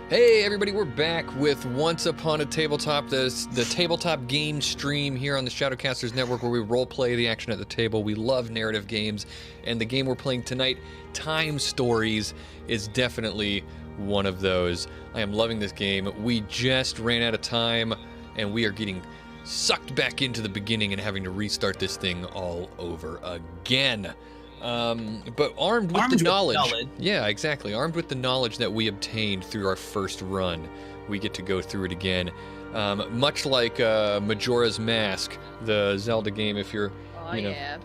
Hey everybody, we're back with Once Upon a Tabletop, the tabletop game stream here on the Shadowcasters Network where we roleplay the action at the table. We love narrative games, and the game we're playing tonight, Time Stories, is definitely one of those. I am loving this game. We just ran out of time, and we are getting sucked back into the beginning and having to restart this thing all over again. But armed with the knowledge. Yeah, exactly. Armed with the knowledge that we obtained through our first run, we get to go through it again. Much like Majora's Mask, the Zelda game, if you're, yeah.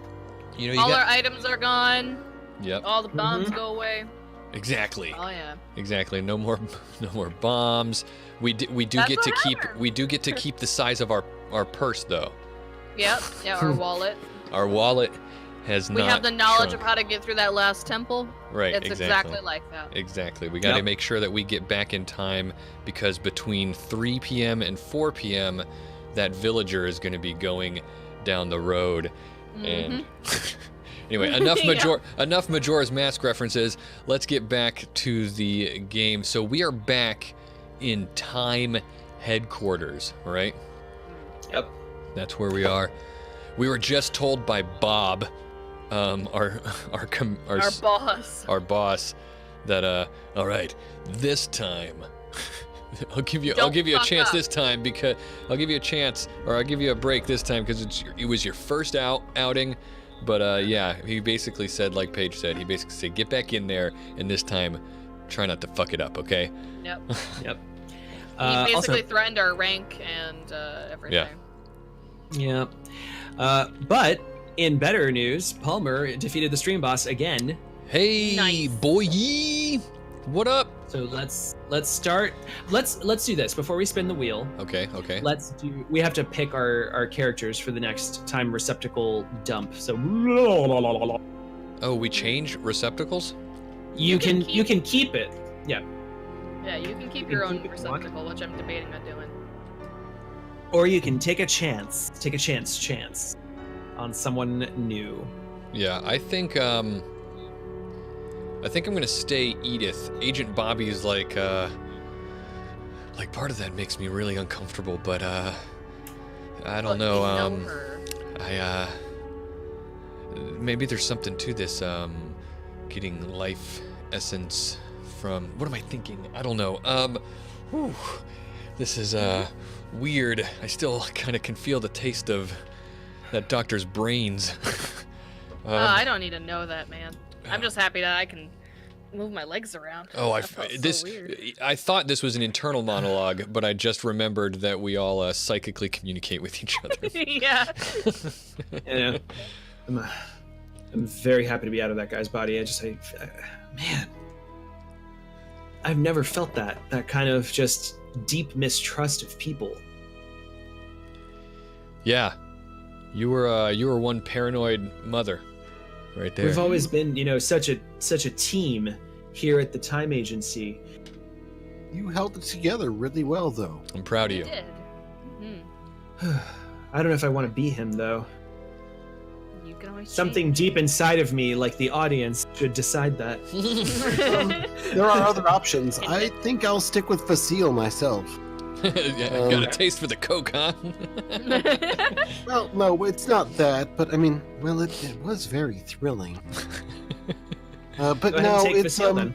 All our items are gone. Yep. All the bombs go away. Exactly. Oh yeah. Exactly. No more bombs. We do get to keep the size of our purse though. Yep. Yeah, our wallet. Our wallet has we not have the knowledge shrunk. of how to get through that last temple. Right, it's exactly like that. Exactly. We got to make sure that we get back in time because between 3 p.m. and 4 p.m. that villager is going to be going down the road. And anyway, enough Majora's Mask references. Let's get back to the game. So we are back in Time headquarters, right? Yep. That's where we are. We were just told by Bob, our boss, that all right, this time, I'll give you a chance this time because I'll give you a chance, or I'll give you a break this time because it was your first outing, but yeah, he basically said, like Paige said, he basically said, get back in there, and this time, try not to fuck it up, okay? Yep. Yep. He basically threatened our rank and everything. Yeah. But in better news, Palmer defeated the stream boss again. Hey, nice. boy, what up? So let's start. Let's do this before we spin the wheel. Okay. We have to pick our characters for the next time receptacle dump. So Oh, we change receptacles? You can keep it. Yeah. Yeah, you can keep your own receptacle, which I'm debating on doing. Or you can take a chance on someone new. Yeah, I think I'm gonna stay Edith. Agent Bobby's like part of that makes me really uncomfortable, but I don't know. Maybe there's something to this getting life essence from. What am I thinking? I don't know. This is weird. I still kind of can feel the taste of that doctor's brains. I don't need to know that, man. I'm just happy that I can move my legs around. Oh, so weird. I thought this was an internal monologue, but I just remembered that we all psychically communicate with each other. Yeah. Yeah. I'm very happy to be out of that guy's body. Man, I've never felt that kind of just deep mistrust of people. Yeah, you were one paranoid mother, right there. We've always been, such a team here at the Time Agency. You held it together really well, though. I'm proud of you. Did. I don't know if I want to be him, though. You can always Something change. deep inside of me, like the audience, should decide that. There are other options. I think I'll stick with Vasil myself. Yeah, got a taste for the coke, huh? Well, no, it's not that, but I mean, well, it was very thrilling. But Go ahead no, and take it's Vasil, then.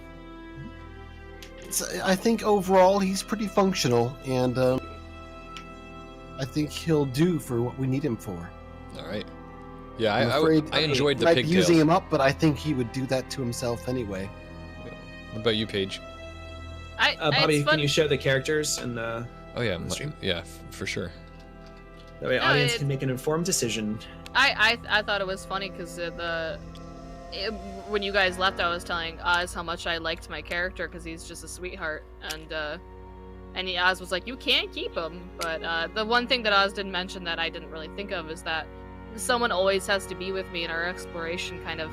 I think overall he's pretty functional, and I think he'll do for what we need him for. All right. Yeah, I enjoyed the might be pigtails. using him up, but I think he would do that to himself anyway. What about you, Paige? Bobby, can you show the characters and the? Oh yeah, stream? yeah, for sure. That way, audience can make an informed decision. I thought it was funny because when you guys left, I was telling Oz how much I liked my character because he's just a sweetheart, and Oz was like, "You can't keep him." But the one thing that Oz didn't mention that I didn't really think of is that someone always has to be with me, and our exploration kind of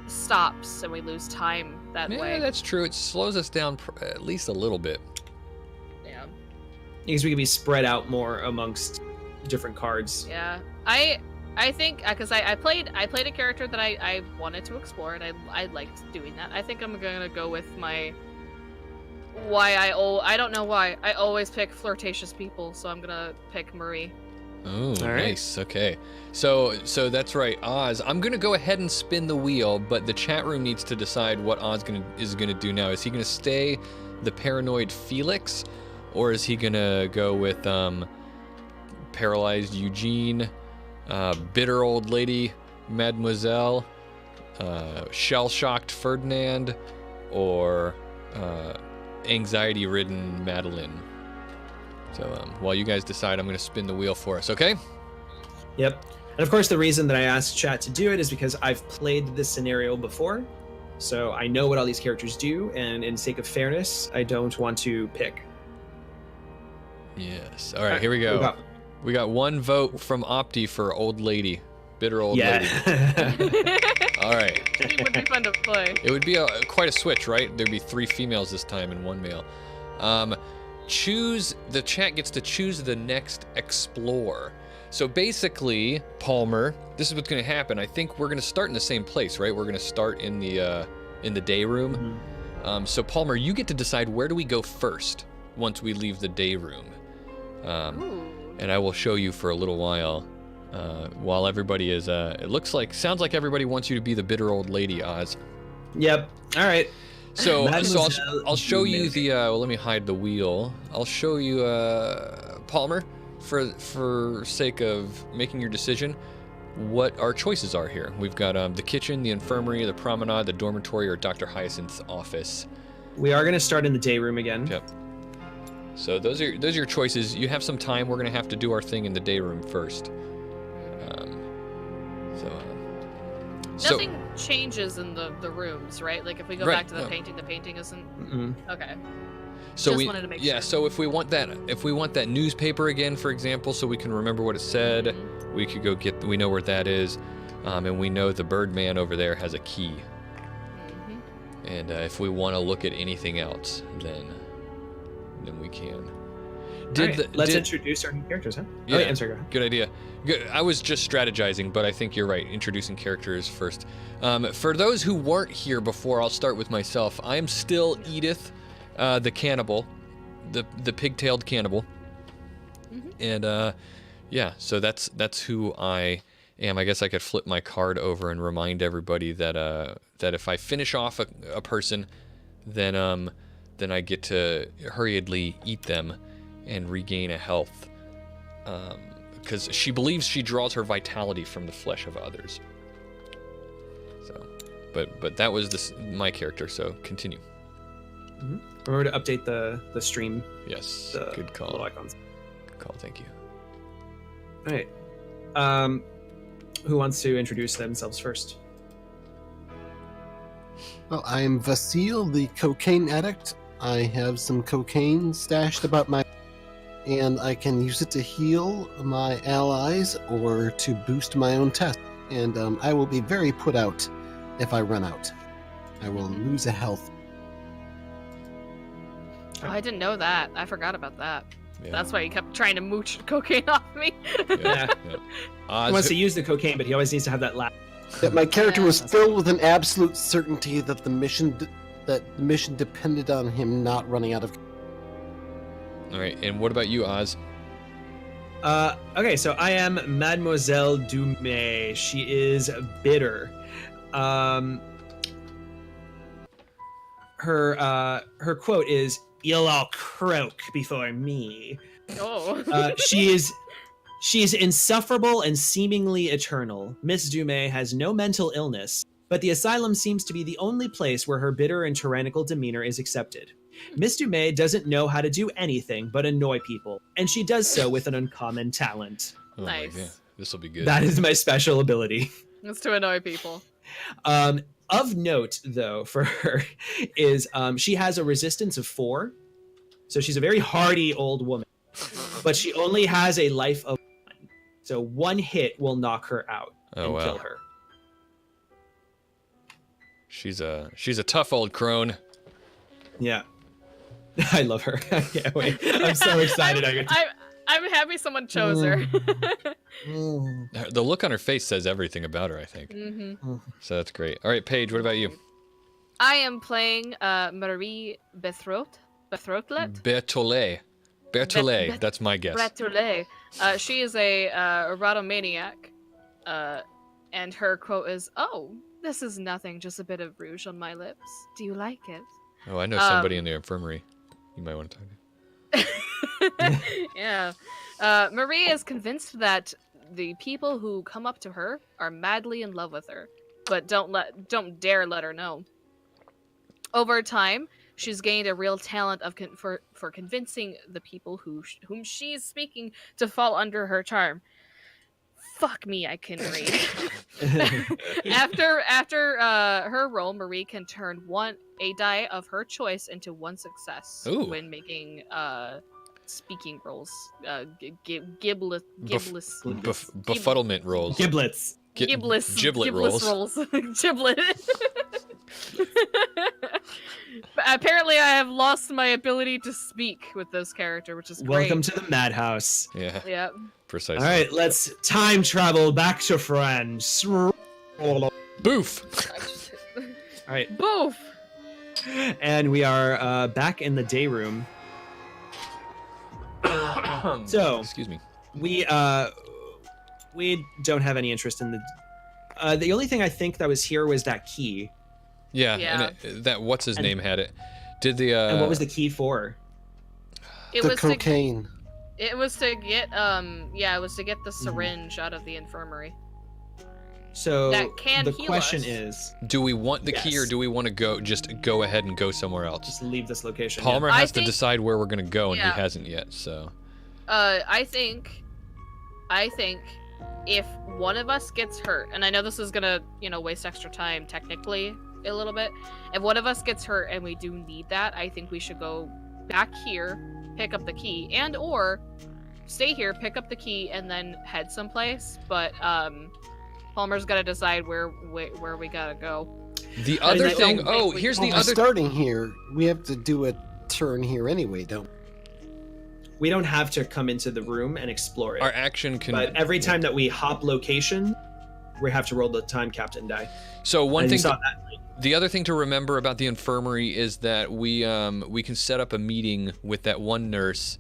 stops, and we lose time that way. Yeah, that's true. It slows us down at least a little bit. Yeah. Because we can be spread out more amongst different cards. Yeah. I think because I played a character that I wanted to explore, and I liked doing that. I think I'm gonna go with my why I don't know why. I always pick flirtatious people, so I'm gonna pick Marie. Oh, All right. nice. Okay. So that's right, Oz. I'm gonna go ahead and spin the wheel, but the chat room needs to decide what Oz is gonna do now. Is he gonna stay the paranoid Felix, or is he gonna go with paralyzed Eugene, bitter old lady Mademoiselle, shell-shocked Ferdinand, or anxiety-ridden Madeline? So while you guys decide, I'm going to spin the wheel for us, okay? Yep. And of course, the reason that I asked chat to do it is because I've played this scenario before, so I know what all these characters do, and in sake of fairness, I don't want to pick. Yes. All right, here we go. We got one vote from Opti for old lady, bitter old lady. All right. It would be fun to play. It would be quite a switch, right? There'd be 3 females this time and 1 male. The chat gets to choose the next explore. So basically, Palmer, this is what's going to happen. I think we're going to start in the same place, right? We're going to start in the day room. Mm-hmm. So Palmer, you get to decide where do we go first once we leave the day room. And I will show you for a little while everybody is sounds like everybody wants you to be the bitter old lady, Oz. Yep. All right. So I'll show you the let me hide the wheel. I'll show you Palmer for sake of making your decision what our choices are here. We've got the kitchen, the infirmary, the promenade, the dormitory, or Dr. Hyacinth's office. We are going to start in the day room again. Yep. So those are your choices. You have some time. We're going to have to do our thing in the day room first. Nothing changes in the rooms, right? Like if we go back to the painting isn't. Mm-mm. Okay. So Just wanted to make sure. So if we want that newspaper again, for example, so we can remember what it said, we could go get. We know where that is, and we know the Birdman over there has a key. Mm-hmm. And if we want to look at anything else, then we can. Let's introduce our new characters, huh? Yeah, I'm sorry, go ahead. good idea. Good. I was just strategizing, but I think you're right. Introducing characters first. For those who weren't here before, I'll start with myself. I'm still Edith, the cannibal, the pig-tailed cannibal. Mm-hmm. And so that's who I am. I guess I could flip my card over and remind everybody that if I finish off a person, then I get to hurriedly eat them and regain a health, because she believes she draws her vitality from the flesh of others. So, but that was my character. So continue. Mm-hmm. Remember to update the stream. Yes, good call. Little icons. Good call. Thank you. All right. Who wants to introduce themselves first? Well, I am Vasil, the cocaine addict. I have some cocaine stashed about and I can use it to heal my allies or to boost my own test. And I will be very put out if I run out. I will lose a health. Oh, I didn't know that. I forgot about that. Yeah. That's why he kept trying to mooch cocaine off me. Yeah. Oz, He wants to use the cocaine, but he always needs to have that last. That my character was filled with an absolute certainty that the mission depended on him not running out of. All right, and what about you, Oz? Okay, so I am Mademoiselle Dumais. She is bitter. Her quote is, "You'll all croak before me." Oh. She's insufferable and seemingly eternal. Miss Dumais has no mental illness, but the asylum seems to be the only place where her bitter and tyrannical demeanor is accepted. Miss Dumais doesn't know how to do anything but annoy people, and she does so with an uncommon talent. Oh, Nice. Yeah, this will be good. That is my special ability. It's to annoy people. Of note, though, for her is she has a resistance of 4, so she's a very hardy old woman, but she only has a life of 1, so 1 hit will knock her out and kill her. She's a tough old crone. Yeah. I love her. I can't wait. I'm so excited. I'm happy someone chose her. The look on her face says everything about her, I think. Mm-hmm. So that's great. All right, Paige, what about you? I am playing Marie Bethrot. Bertollet. That's my guess. Bertollet. She is a erotomaniac. And her quote is, "Oh, this is nothing, just a bit of rouge on my lips. Do you like it?" Oh, I know somebody in the infirmary. You might want to talk to. Yeah. Marie is convinced that the people who come up to her are madly in love with her, but don't dare let her know. Over time, she's gained a real talent for convincing the people whom she's speaking to fall under her charm. Fuck me, I can read. After her roll, Marie can turn a die of her choice into one success when making speaking rolls. Befuddlement rolls. Giblets. Giblet rolls. Giblet. But apparently, I have lost my ability to speak with this character, which is great. Welcome to the madhouse. Yeah. Yeah. Precisely. All right, let's time travel back to France. Boof. All right. Boof. And we are back in the day room. So, excuse me. We don't have any interest in the only thing I think that was here was that key. Yeah. And that what's his name had it. Did the And what was the key for? The cocaine. It was to get it was to get the syringe out of the infirmary. So that can the heal question us. is, do we want the key or do we want to go ahead and go somewhere else? Just leave this location. Palmer has to decide where we're going to go, and he hasn't yet. So I think if one of us gets hurt, and I know this is gonna, waste extra time technically a little bit. If one of us gets hurt and we do need that, I think we should go back here, pick up the key, and or stay here, pick up the key, and then head someplace. But Palmer's got to decide where we gotta go. The other thing. Oh, here's the other. Starting here, we have to do a turn here anyway, don't we? We don't have to come into the room and explore it. Our action can. But every time that we hop location, we have to roll the time captain die. So one thing. The other thing to remember about the infirmary is that we can set up a meeting with that one nurse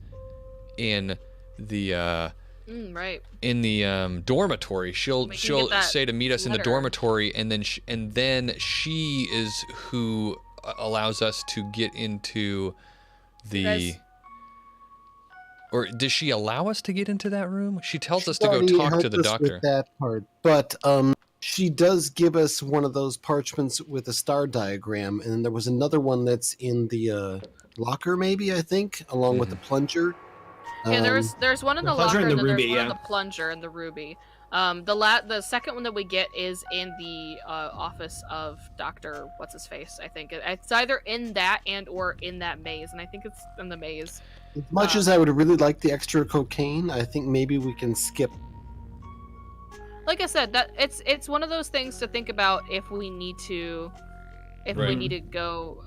in the in the dormitory. She'll say to meet us in the dormitory, and then she is who allows us to get into the. Or does she allow us to get into that room? She tells us to go talk to the doctor. With that part, but she does give us one of those parchments with a star diagram, and there was another one that's in the locker, maybe, I think, along with the plunger. Yeah, there's one in the locker, and then ruby, there's one in the plunger and the ruby. The second one that we get is in the office of Dr. What's-His-Face, I think. It's either in that and or in that maze, and I think it's in the maze. As much as I would really like the extra cocaine, I think maybe we can skip. Like I said, that it's one of those things to think about if we need to go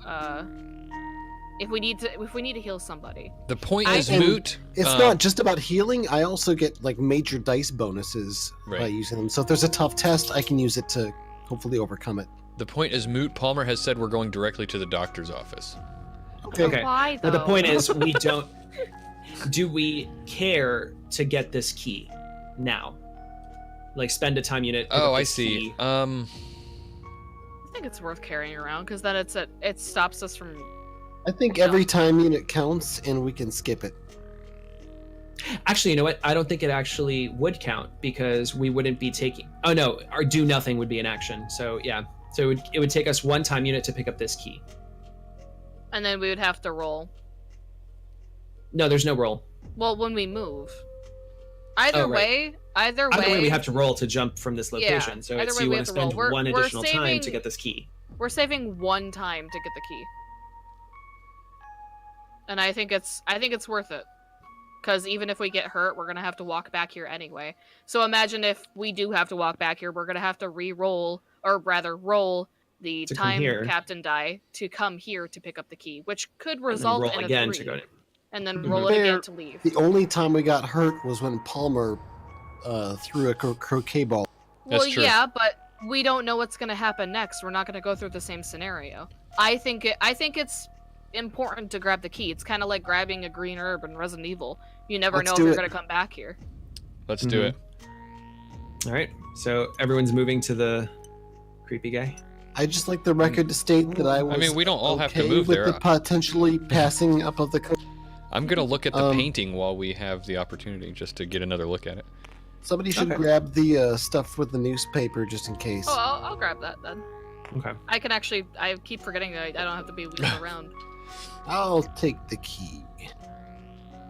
if we need to heal somebody. The point is moot. It's not just about healing. I also get like major dice bonuses by using them. So if there's a tough test, I can use it to hopefully overcome it. The point is moot. Palmer has said we're going directly to the doctor's office. Okay. Why, though? But the point is, we don't. Do we care to get this key now? Like spend a time unit. Oh, I see. Key. I think it's worth carrying around because then it stops us from. I think every time unit counts, and we can skip it. Actually, you know what? I don't think it actually would count because we wouldn't be taking. Oh no, our do nothing would be an action. So yeah, so it would take us one time unit to pick up this key. And then we would have to roll. No, there's no roll. Well, when we move. Either way, we have to roll to jump from this location. Yeah, so it's you want to spend one additional time to get this key. We're saving one time to get the key. And I think it's worth it. Because even if we get hurt, we're gonna have to walk back here anyway. So imagine if we do have to walk back here, we're gonna have to roll the time captain die to come here to pick up the key, which could result in a 3. And then roll it again to leave. The only time we got hurt was when Palmer threw a croquet ball. Well, yeah, but we don't know what's going to happen next. We're not going to go through the same scenario. I think it's important to grab the key. It's kind of like grabbing a green herb in Resident Evil. You never Let's know if do you're it. gonna come back here. Let's do it. All right. So everyone's moving to the creepy guy. I just like the record to state that I was. I mean, we don't all have to okay move with there. the potentially passing up of the. I'm gonna look at the Um, painting while we have the opportunity, just to get another look at it. Somebody should Okay. grab the stuff with the newspaper just in case. Oh, I'll grab that then. Okay. I can actually. I keep forgetting that I don't have to be wheeled around. I'll take the key.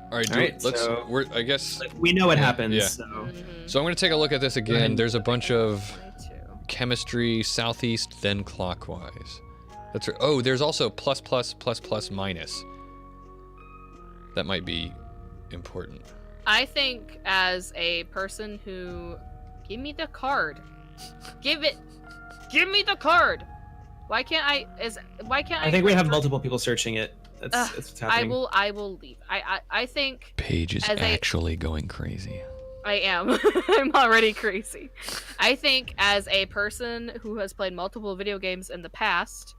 All right, All right, let's. so- I guess. We know what Yeah, happens. yeah. So Mhm. So I'm gonna take a look at this again. ahead. There's a bunch of 22. chemistry southeast, then clockwise. That's right. Oh, there's also plus plus plus plus minus. That might be important. I think as a person who, give me the card. Give me the card. Why can't I? I think we have multiple people searching it. That's what's happening. I will leave. I think Paige is As a- actually going crazy. I am. I'm already crazy. I think as a person who has played multiple video games in the past,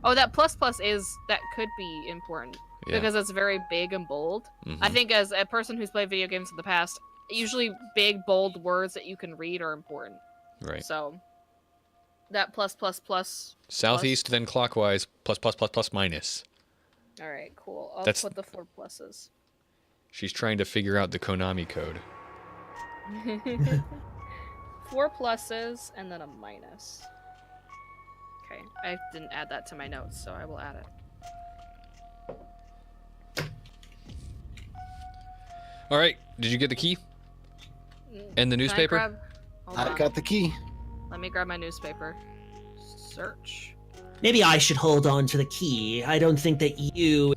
that plus plus that could be important Yeah. because it's very big and bold. Mhm. I think as a person who's played video games in the past, usually big bold words that you can read are important. Right. So that plus plus plus. Southeast, then clockwise, plus plus plus plus minus. All right, cool. I'll That's- put the 4 pluses. She's trying to figure out the Konami code. 4 pluses and then a minus. Okay, I didn't add that to my notes, so I will add it. All right. Did you get the key and the Can I newspaper? hold I've on. got the key. Let me grab my newspaper. Search. Maybe I should hold on to the key. I don't think that you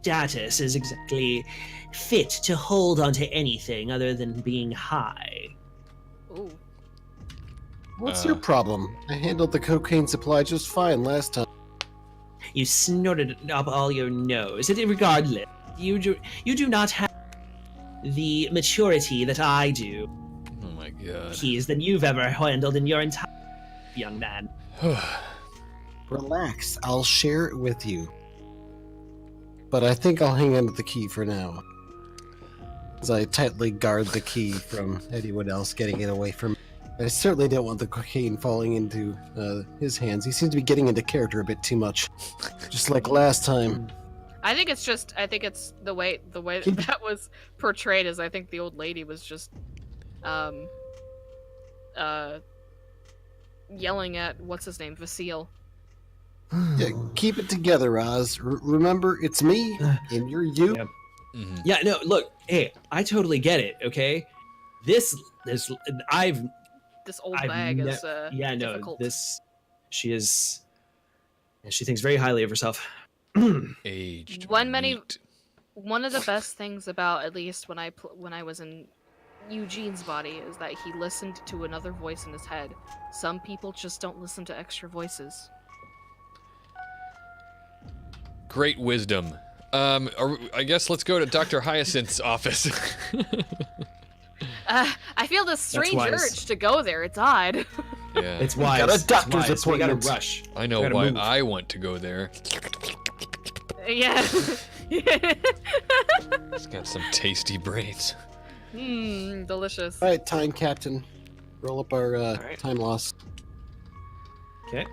status is exactly fit to hold on to anything other than being high. Ooh. What's your problem? I handled the cocaine supply just fine last time. You snorted it up all your nose. Regardless, you do not have the maturity that I do. Oh my god. Keys than you've ever handled in your entire young man. Relax, I'll share it with you. But I think I'll hang on to the key for now. As I tightly guard the key from anyone else getting it away from me. I certainly don't want the cocaine falling into his hands. He seems to be getting into character a bit too much. Just like last time. I think it's the way that was portrayed is I think the old lady was just yelling at what's his name, Vasil. Yeah, keep it together, Oz. Remember, it's me, and you're you. Yep. Mhm. Yeah, no, look, hey, I totally get it, okay? This I've This old I've bag ne- is yeah, no, difficult. she thinks very highly of herself. Aged. One meat. One of the best things about at least when I was in Eugene's body is that he listened to another voice in his head. Some people just don't listen to extra voices. Great wisdom. I guess let's go to Dr. Hyacinth's office. I feel this strange wise. urge to go there. It's odd. Yeah. It's wise. got a it's doctor's wise. We gotta appointment. rush. I know gotta why move. I want to go there. Yeah. It's got some tasty brains. Mmm, delicious. All right, time captain. Roll up our right. time loss. Okay.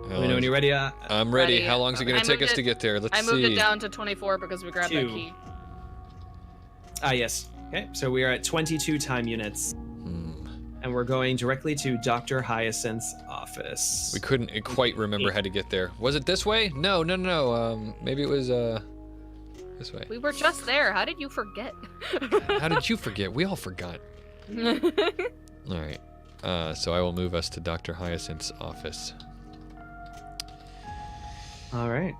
Let me know when you're ready. I'm ready. Ready. How long is it Okay, going I to take moved us to it- get there? Let's I moved see. it down to 24 because we grabbed that 2. key. Yes. Okay, so we are at 22 time units, Hmm. and we're going directly to Dr. Hyacinth's office. We couldn't quite remember how to get there. Was it this way? No. Maybe it was this way. We were just there. How did you forget? How did you forget? We all forgot. All right. So I will move us to Dr. Hyacinth's office. All right.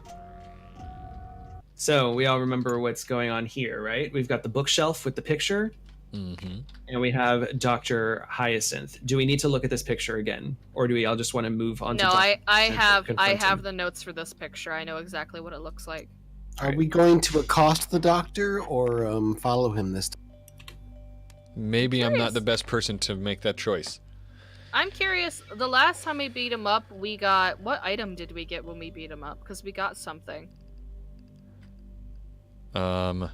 So we all remember what's going on here, right? We've got the bookshelf with the picture, Mm-hmm. and we have Dr. Hyacinth. Do we need to look at this picture again, or do we all just want to move on? No, to I Hyacinth and have confront him? the notes for this picture. I know exactly what it looks like. Are we going to accost the doctor or follow him this time? Maybe I'm not Curious. the best person to make that choice. I'm curious, the last time we beat him up, we got... What item did we get when we beat him up? Because we got something. I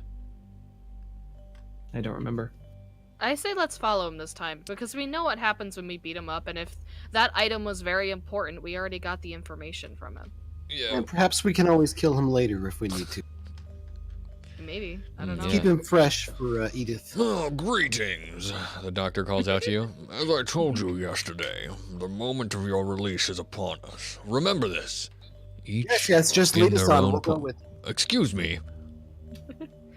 don't remember. I say let's follow him this time, because we know what happens when we beat him up, and if that item was very important, we already got the information from him. Yeah. And perhaps we can always kill him later if we need to. Maybe. I don't know. Yeah. Keep him fresh for Edith. Oh, greetings, the doctor calls out to you. As I told you yesterday, the moment of your release is upon us. Remember this. Each Yes, just in lead us their on. own We'll go po- with. Excuse me,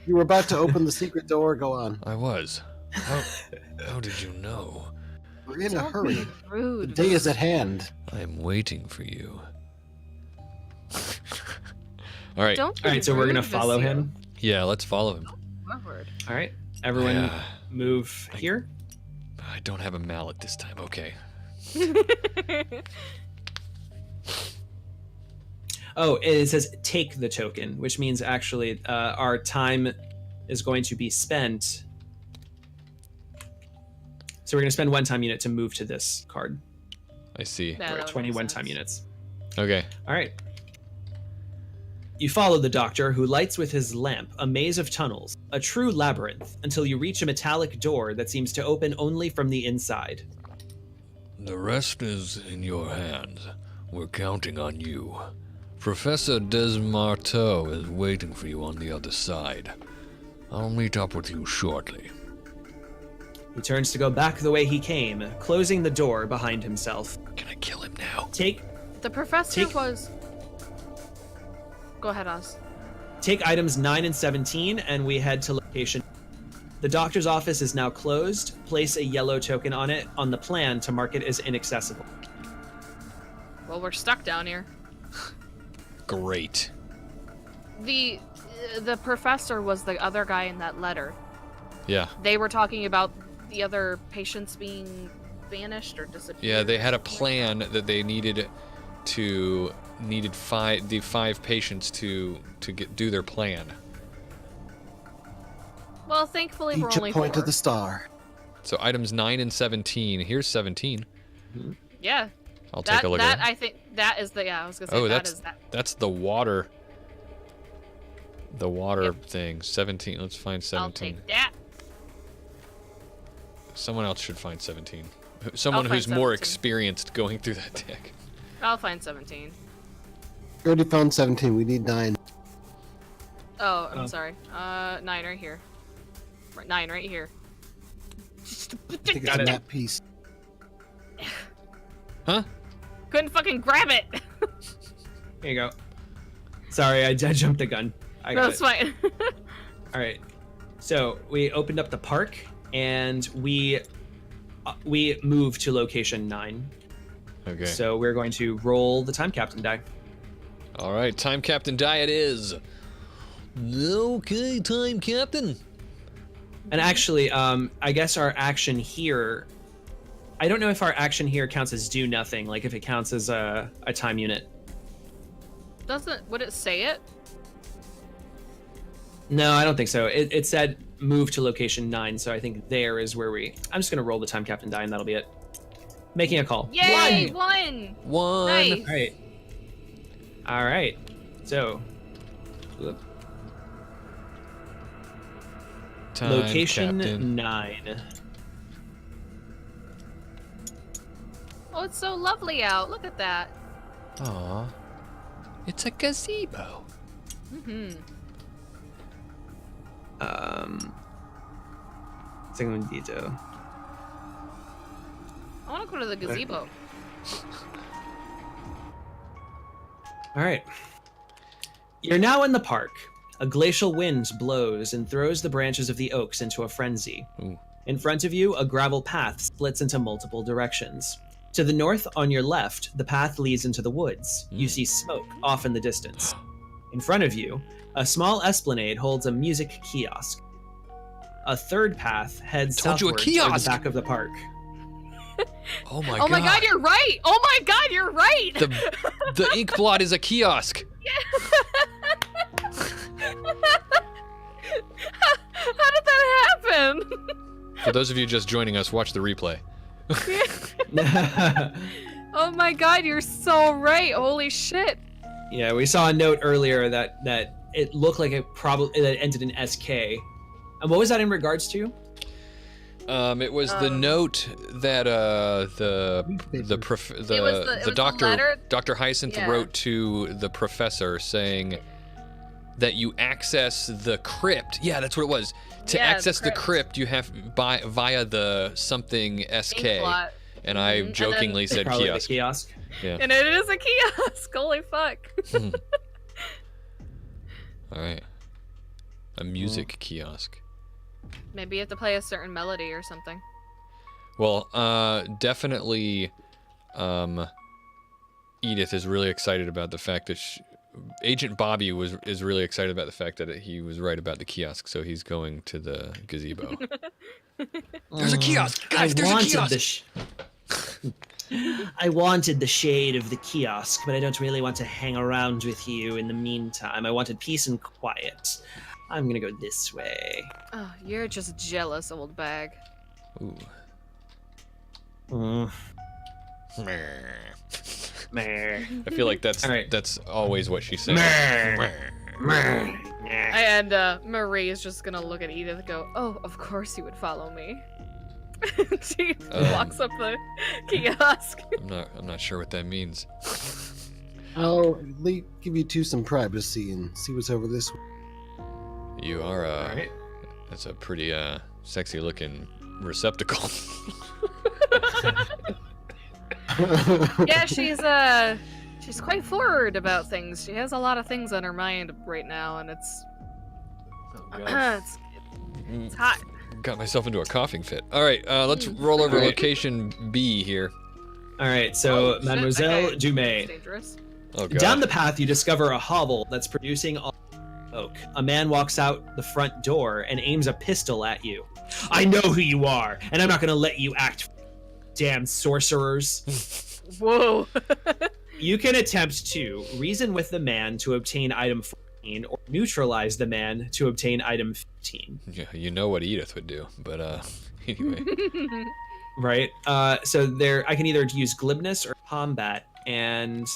You were about to open the secret door. Go on. I was. How did you know? We're in a Don't hurry. be The rude. day is at hand. I'm waiting for you. All right. Don't be All right, so we're rude, gonna follow Vasil. him. Yeah, let's follow him. Forward. All right, everyone, Yeah. move here. I don't have a mallet this time. Okay. Oh, it says take the token, which means actually our time is going to be spent. So we're going to spend 1 time unit to move to this card. I see. Yeah, We're that at would make 21 time sense. units. Okay. All right. You follow the doctor, who lights with his lamp a maze of tunnels, a true labyrinth, until you reach a metallic door that seems to open only from the inside. The rest is in your hands. We're counting on you. Professor Desmarteau is waiting for you on the other side. I'll meet up with you shortly. He turns to go back the way he came, closing the door behind himself. Can I kill him now? Take The professor Take- was... Go ahead, Oz. items 9 and 17, and we head to location. The doctor's office is now closed. Place a yellow token on it on the plan to mark it as inaccessible. Well, we're stuck down here. Great. The professor was the other guy in that letter. Yeah. They were talking about the other patients being vanished or disappeared. Yeah, they had a plan that they needed five patients to do their plan. Well, thankfully we're Each a only point 4. of the star. So items 9 and 17. Here's 17. Yeah. I'll take a look that at it. I think that is the I was gonna say Oh, that is that. that's the water. The water thing. 17. Let's find I'll 17. take that. Someone else should find 17. Someone find who's more 17. experienced going through that deck. I'll find 17. We already found 17. We need 9. Oh, I'm Oh. sorry. 9 right here. 9 right here. I think Got it's it. a map piece. Huh? Couldn't fucking grab it. Here you go. Sorry, I jumped the gun. I got No, it. it's fine. All right. So we opened up the park, and we moved to location 9. Okay. So we're going to roll the time captain die. All right. Time Captain Diet is. Okay, Time Captain. And actually, I guess our action here. I don't know if our action here counts as do nothing, like if it counts as a time unit. Would it say it? No, I don't think so. It said move to location 9, so I think there is where I'm just gonna roll the time captain die, and that'll be it. Making a call. Yay! One! One. Nice. All right. All right. So, Time location Captain. 9. Oh, it's so lovely out. Look at that. Aw. It's a gazebo. Mm-hmm. Segundito. I want to go to the gazebo. All right. You're now in the park. A glacial wind blows and throws the branches of the oaks into a frenzy. Ooh. In front of you, a gravel path splits into multiple directions. To the north, on your left, the path leads into the woods. You see smoke off in the distance. In front of you, a small esplanade holds a music kiosk. A third path heads Told you a southward toward the kiosk! back of the park. Oh my Oh god. my god, you're right! Oh my god, you're right! The ink blot is a kiosk. How did that happen? For those of you just joining us, watch the replay. Oh my god, you're so right. Holy shit. Yeah, we saw a note earlier that it looked like it ended in SK. And what was that in regards to? It was the note that the doctor letter? Dr. Hyacinth Yeah. wrote to the professor saying that you access the crypt. Yeah, that's what it was. To Yeah, access the crypt, you have via the something SK. Inkblot. And I Mhm. jokingly said Probably kiosk. the kiosk. Yeah. And it is a kiosk. Holy fuck. All right. A music kiosk. Maybe you have to play a certain melody or something. Well, definitely, Edith is really excited about the fact that Agent Bobby is really excited about the fact that he was right about the kiosk, so he's going to the gazebo. There's a kiosk, guys. There's a kiosk. I wanted the shade of the kiosk, but I don't really want to hang around with you in the meantime. I wanted peace and quiet. I'm gonna go this way. Oh, you're just jealous, old bag. Ooh. Mm. I feel like that's All right. that's always what she says. And Marie is just gonna look at Edith and go, "Oh, of course you would follow me." She walks up the kiosk. I'm not sure what that means. I'll give you two some privacy and see what's over this way. You are Alright. that's a pretty sexy looking receptacle. Yeah, she's quite forward about things. She has a lot of things on her mind right now, and it's it's hot. Got myself into a coughing fit. All right, let's roll over Alright. location B here. All right, so Oh, shit, Mademoiselle okay. Dumais. Dangerous. Oh god. Down the path, you discover a hovel that's producing all smoke. A man walks out the front door and aims a pistol at you. I know who you are, and I'm not going to let you act, damn sorcerers. Whoa. You can attempt to reason with the man to obtain item 14, or neutralize the man to obtain item 15. Yeah, you know what Edith would do, but anyway. Right? So there, I can either use glibness or combat, and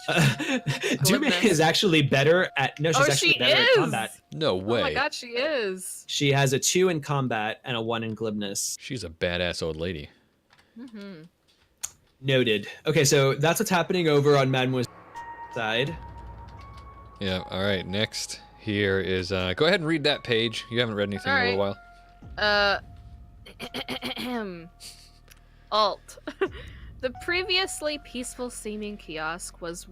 Dumais is actually better at. No, she's Oh, actually she better is. at combat. No way. Oh my god, she is. She has a 2 in combat and a 1 in glibness. She's a badass old lady. Mm-hmm. Noted. Okay, so that's what's happening over on Mademoiselle's side. Yeah, all right, next here is go ahead and read that page. You haven't read anything in a little while. Alt. The previously peaceful seeming kiosk was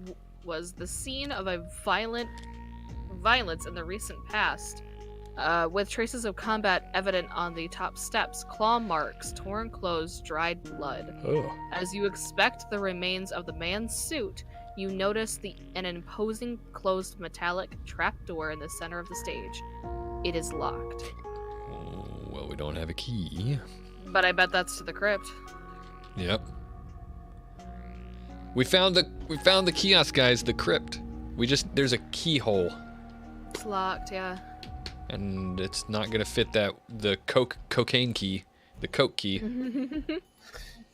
the scene of a violence in the recent past, with traces of combat evident on the top steps, claw marks, torn clothes, dried blood. Oh. As you expect the remains of the man's suit, you notice an imposing closed metallic trapdoor in the center of the stage. It is locked. Oh, well, we don't have a key. But I bet that's to the crypt. Yep. We found the kiosk, guys, the crypt. There's a keyhole. It's locked, yeah. And it's not gonna fit the cocaine key, the coke key.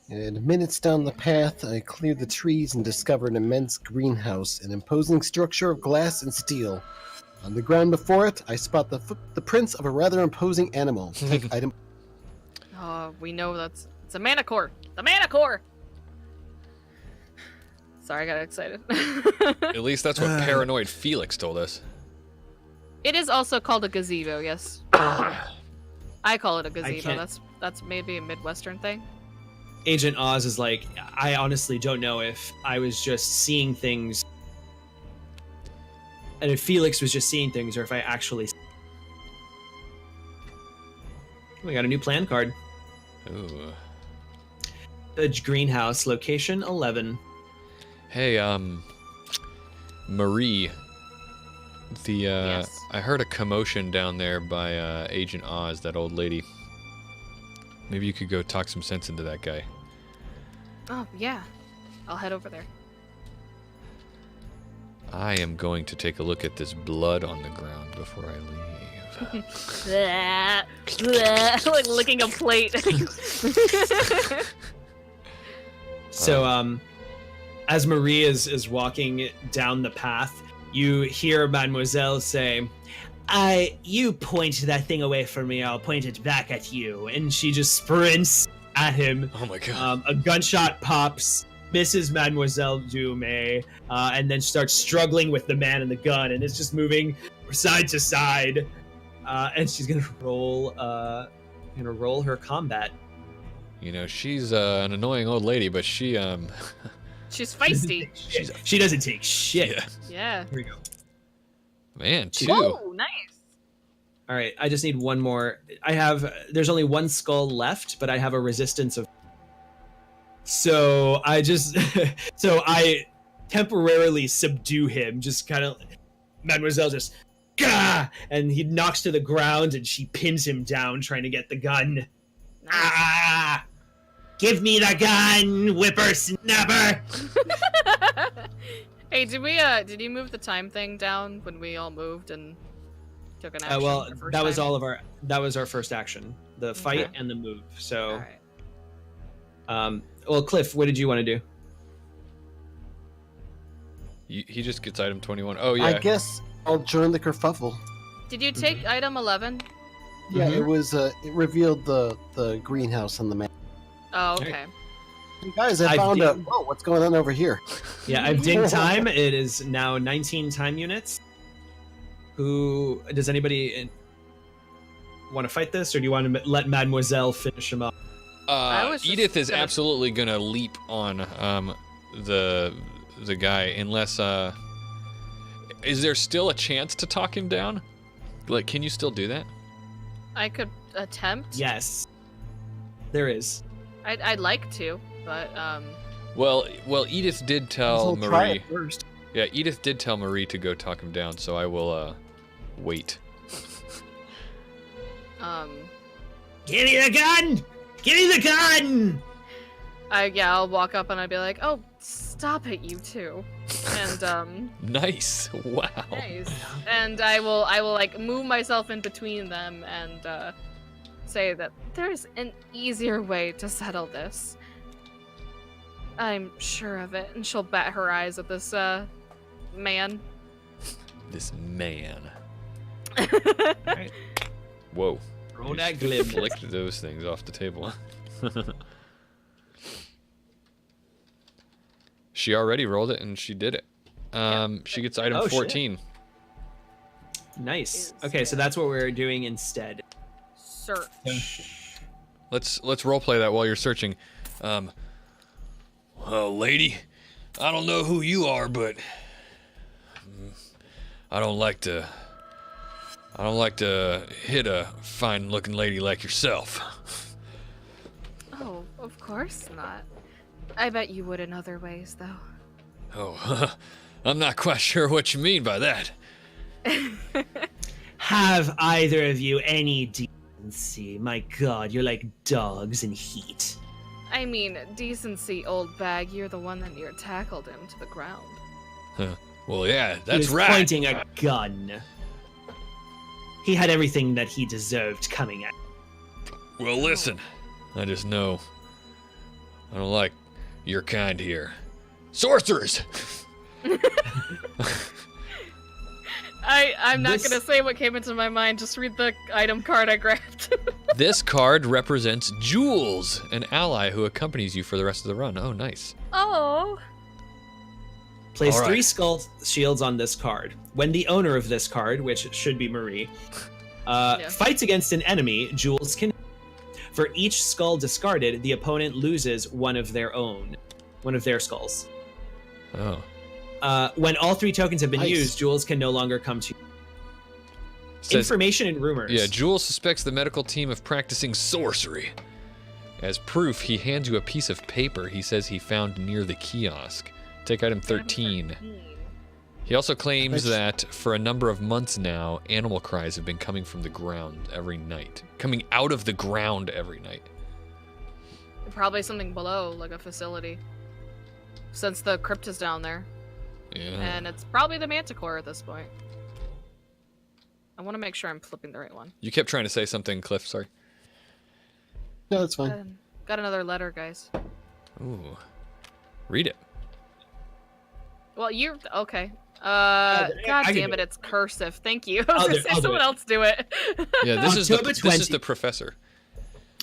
And minutes down the path, I clear the trees and discover an immense greenhouse, an imposing structure of glass and steel. On the ground before it, I spot the prints of a rather imposing animal. Take item. Oh, we know it's a manicore. The manicore. Sorry, I got excited. At least that's what paranoid Felix told us. It is also called a gazebo, yes. I call it a gazebo. can't- That's maybe a Midwestern thing. Agent Oz is like, I honestly don't know if I was just seeing things, and if Felix was just seeing things, or if I actually. We got a new plan card. Ooh. The greenhouse, location 11. Hey, Marie. Yes. I heard a commotion down there by Agent Oz, that old lady. Maybe you could go talk some sense into that guy. Oh, yeah. I'll head over there. I am going to take a look at this blood on the ground before I leave. Like licking a plate. So, as Marie is walking down the path, you hear Mademoiselle say, You point that thing away from me, I'll point it back at you. And she just sprints at him. Oh my god. A gunshot pops, misses Mademoiselle Dume, and then starts struggling with the man and the gun, and it's just moving side to side. And she's gonna roll her combat. You know, she's an annoying old lady, but she She's feisty. She doesn't take shit. Yeah. Yeah. Here we go. Man, 2. Oh, nice. All right, I just need one more. There's only one skull left, but I have a resistance of. So I temporarily subdue him, just kind of. Mademoiselle just, gah! And he knocks to the ground, and she pins him down, trying to get the gun. Nice. Ah! Give me the gun, whippersnapper! Hey, did you move the time thing down when we all moved and took an action? Well, the first that was time? that was our first action, the fight Okay. and the move. So, All right. well, Cliff, what did you want to do? He just gets item 21. Oh yeah. I guess I'll join the kerfuffle. Did you take item 11? Yeah, Mhm. it was. It revealed the greenhouse on the map. Oh, Okay. okay. Hey guys, I I've found a. dinged- Oh, what's going on over here? Yeah, I've dinged time. It is now 19 time units. Does anybody want to fight this, or do you want to let Mademoiselle finish him up? I was just Edith is gonna- absolutely gonna leap on the guy unless is there still a chance to talk him down? Like, can you still do that? I could attempt. Yes, there is. I'd like to, but Well, Edith did tell We'll try Marie. it first. Yeah, Edith did tell Marie to go talk him down, so I will wait. Give me the gun! Give me the gun! I'll walk up and I'd be like, "Oh, stop it, you two," and Nice. Wow. nice. And I will like move myself in between them and say that there's an easier way to settle this. I'm sure of it. And she'll bat her eyes at this man. This man. Right. Whoa. Roll You that glib. flicked those things off the table. She already rolled it and she did it. She gets item Oh, shit. 14. Nice. Okay, so that's what we're doing instead. Search. Let's roleplay that while you're searching. Well, lady, I don't know who you are, but I don't like to hit a fine-looking lady like yourself. Oh, of course not. I bet you would in other ways, though. Oh, I'm not quite sure what you mean by that. Have either of you any decency? My god, you're like dogs in heat. I mean, decency, old bag. You're the one that near tackled him to the ground. Well, yeah, He that's was right. pointing a gun. He had everything that he deserved coming at. Well, listen, I just know I don't like your kind here. Sorcerers! I'm not This- gonna say what came into my mind. Just read the item card I grabbed. This card represents Jules, an ally who accompanies you for the rest of the run. Oh, nice. Oh. Place All right. 3 skull shields on this card. When the owner of this card, which should be Marie, fights against an enemy, Jules can. For each skull discarded, the opponent loses one of their skulls. Oh. When all 3 tokens have been Nice. used, Jules can no longer come to. Says, Information and rumors. yeah, Jules suspects the medical team of practicing sorcery. As proof, he hands you a piece of paper he says he found near the kiosk. Take item 13. He also claims that for a number of months now, animal cries have been coming from the ground every night. Coming out of the ground every night. Probably something below, like a facility. Since the crypt is down there. Yeah. And it's probably the manticore at this point. I want to make sure I'm flipping the right one. You kept trying to say something, Cliff, sorry. No, that's fine. Got another letter, guys. Ooh. Read it. Well, you're okay. I God can damn do it, it. it's cursive. Thank you. I was I'll gonna do- say I'll do someone it. else do it. Yeah, this is October the professor.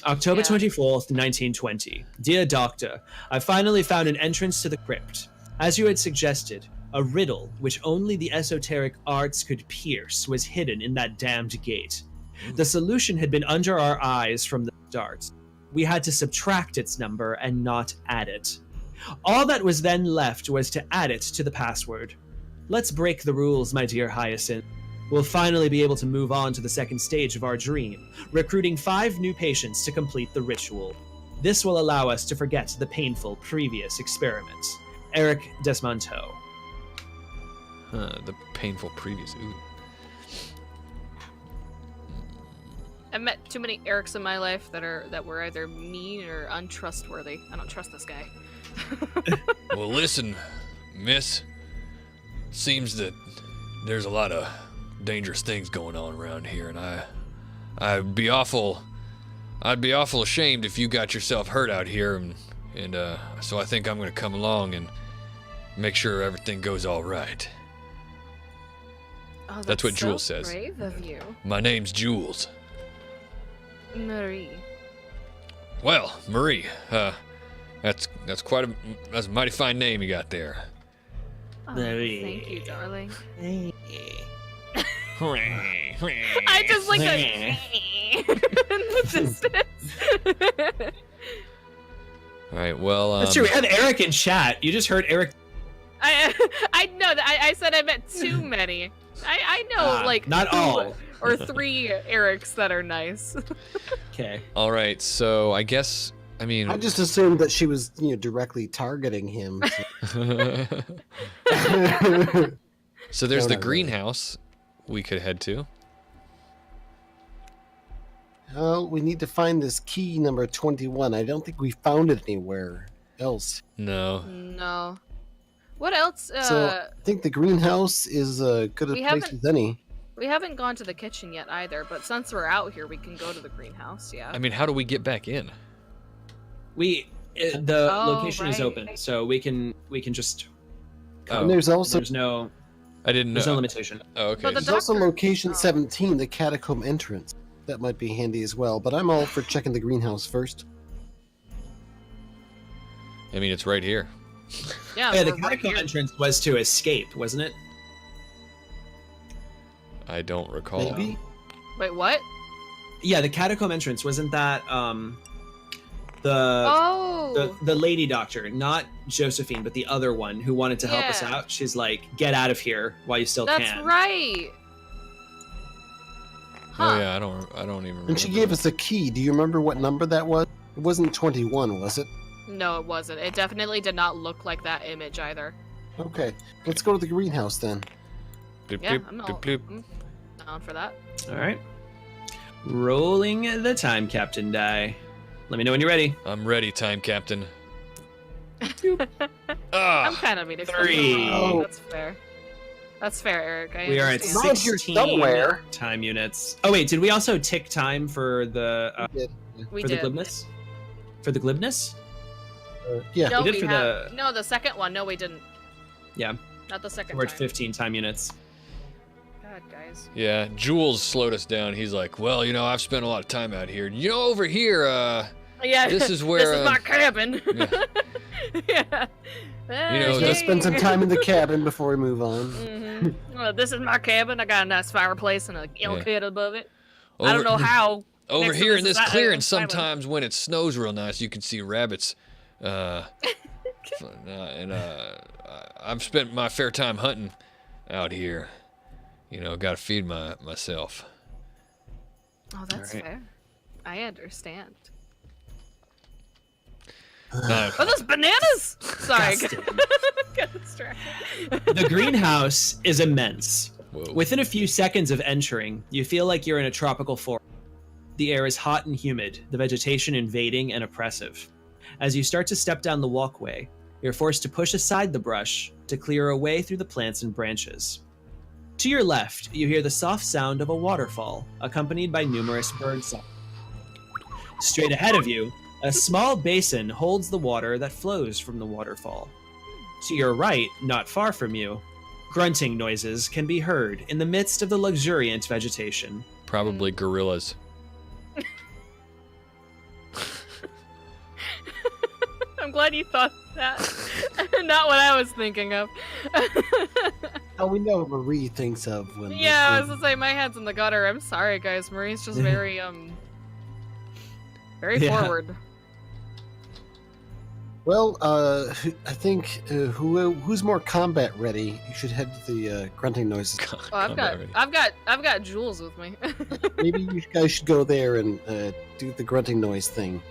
October Yeah. 24th, 1920. Dear Doctor, I finally found an entrance to the crypt. As you had suggested, a riddle which only the esoteric arts could pierce was hidden in that damned gate. The solution had been under our eyes from the start. We had to subtract its number and not add it. All that was then left was to add it to the password. Let's break the rules, my dear Hyacinth. We'll finally be able to move on to the second stage of our dream, recruiting 5 new patients to complete the ritual. This will allow us to forget the painful previous experiment. Eric Desmonteau. The painful previous. Ooh. I've met too many Erics in my life that were either mean or untrustworthy. I don't trust this guy. Well, listen, miss. Seems that there's a lot of dangerous things going on around here, and I'd be awful ashamed if you got yourself hurt out here, and so I think I'm gonna come along and make sure everything goes all right. Oh, That's what so Jules says. Brave of you, My name's Jules. Marie. Well, Marie, that's a mighty fine name you got there. Oh, Marie. thank you, darling. Hey. I just like a in the distance. All right, well, That's true. We had Eric in chat. You just heard Eric. I know that I said I met too many. I know like not 2 all. or 3 Erics that are nice. Okay. all right. So I guess I mean. I just assumed that she was, directly targeting him. So there's No, the not really. greenhouse we could head to. Oh, we need to find this key number 21. I don't think we found it anywhere else. No. No. What else? So I think the greenhouse is good a we place haven't- as any. We haven't gone to the kitchen yet either, but since we're out here, we can go to the greenhouse. Yeah. I mean, how do we get back in? The Oh, location is right. open, so we can just. Oh. And there's also There's no I didn't know. limitation. Oh, okay. But the there's also doctor- location oh. 17, the catacomb entrance. That might be handy as well, but I'm all for checking the greenhouse first. I mean, it's right here. Yeah. Yeah, the we're right catacomb here. entrance was to escape, wasn't it? I don't recall. Maybe? Wait, what? Yeah, the catacomb entrance wasn't that the Oh. the lady doctor, not Josephine, but the other one who wanted to help us Yeah. out. She's like, "Get out of here while you still That's can." right. Huh. Oh yeah, I don't even remember. And she gave us a key. Do you remember what number that was? It wasn't 21, was it? No, it wasn't. It definitely did not look like that image either. Okay, let's go to the greenhouse then. Bloop, Yeah, bloop, I'm bloop, bloop. down for that. All right. Rolling the time captain die. Let me know when you're ready. I'm ready, time captain. I'm Ah, kind of mean. 3. Oh. That's fair. That's fair, Eric. I We are at understand. Around here 16 somewhere. time units. Oh wait, did we also tick time for the We did. We for did. the glibness? For the glibness? Yeah. No, We did for have... the- No, the second one. No, we didn't. Yeah, Not the second we're at time. 15 time units. God, guys. yeah. Jules slowed us down. He's like, well, I've spent a lot of time out here. Over here, Yeah. This is where, this is my cabin. yeah. Yeah. know, Let's spend some time in the cabin before we move on. Mhm. Well, this is my cabin. I got a nice fireplace and a elk Yeah. head above it. I don't know how. Over next to here in this this is clearing, island. sometimes when it snows real nice, you can see rabbits. I've spent my fair time hunting out here. Got to feed myself. Oh, that's Alright. fair. I understand. Now, Oh, those bananas! Sorry. Disgusting. Got distracted. The greenhouse is immense. whoa. Within a few seconds of entering, you feel like you're in a tropical forest. The air is hot and humid, the vegetation invading and oppressive. As you start to step down the walkway, you're forced to push aside the brush to clear a way through the plants and branches. To your left, you hear the soft sound of a waterfall, accompanied by numerous bird songs. Straight ahead of you, a small basin holds the water that flows from the waterfall. To your right, not far from you, grunting noises can be heard in the midst of the luxuriant vegetation. Probably gorillas. I'm glad you thought that. Not what I was thinking of. Oh, we know what Marie thinks of when. Yeah, I was gonna say my head's in the gutter. I'm sorry, guys. Marie's just very Yeah. forward. Well, I think who's more combat ready? You should head to the grunting noises. Oh, I've got Jules with me. Maybe you guys should go there and do the grunting noise thing.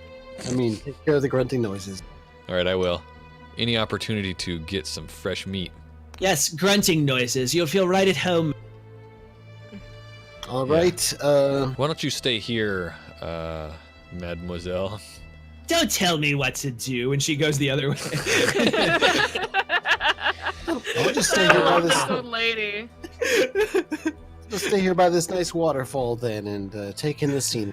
I mean, take care of the grunting noises. All right, I will. Any opportunity to get some fresh meat. Yes, grunting noises. You'll feel right at home. All right. Why don't you stay here, mademoiselle? Don't tell me what to do. And she goes the other way. I'll just stay here by this. Good lady. Just stay here by this nice waterfall then, and take in the scene.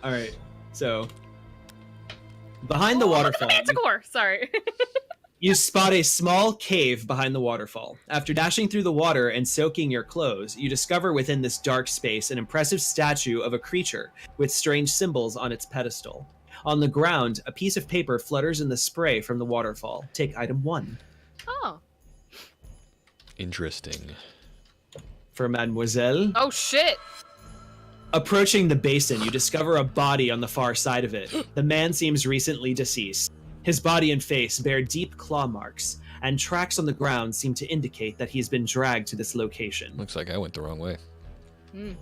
All right. So, behind the waterfall, Manticore. Sorry. you spot a small cave behind the waterfall. After dashing through the water and soaking your clothes, you discover within this dark space an impressive statue of a creature with strange symbols on its pedestal. On the ground, a piece of paper flutters in the spray from the waterfall. Take item 1. Oh. Interesting. For Mademoiselle. Oh shit. Approaching the basin, you discover a body on the far side of it. The man seems recently deceased. His body and face bear deep claw marks, and tracks on the ground seem to indicate that he's been dragged to this location. Looks like I went the wrong way. And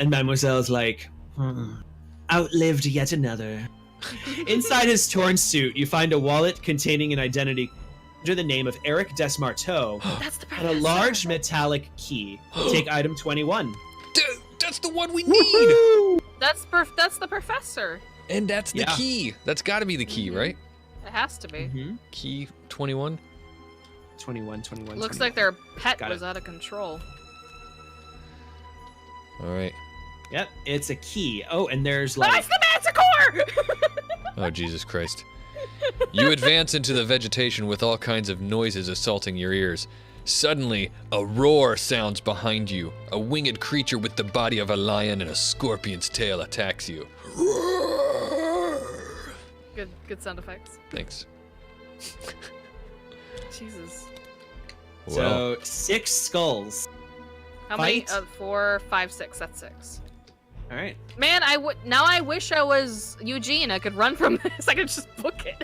Mademoiselle's like, outlived yet another. Inside his torn suit, you find a wallet containing an identity under the name of Eric Desmarteau That's the and a large metallic key. Take item 21. Dude, that's the one we need! That's the professor. And that's the Yeah. key. That's got to be the key, right? It has to be. Key 21? 21. Looks like their pet Got was it. out of control. All right. Yep, it's a key. Oh, and there's That's like... the Manticore! Oh, Jesus Christ. You advance into the vegetation with all kinds of noises assaulting your ears. Suddenly, a roar sounds behind you. A winged creature with the body of a lion and a scorpion's tail attacks you. Good sound effects. Thanks. Jesus. So, 6 skulls. How Fight. many? 4, 5, 6. That's 6. All right. Man, now I wish I was Eugene. I could run from this. I could just book it.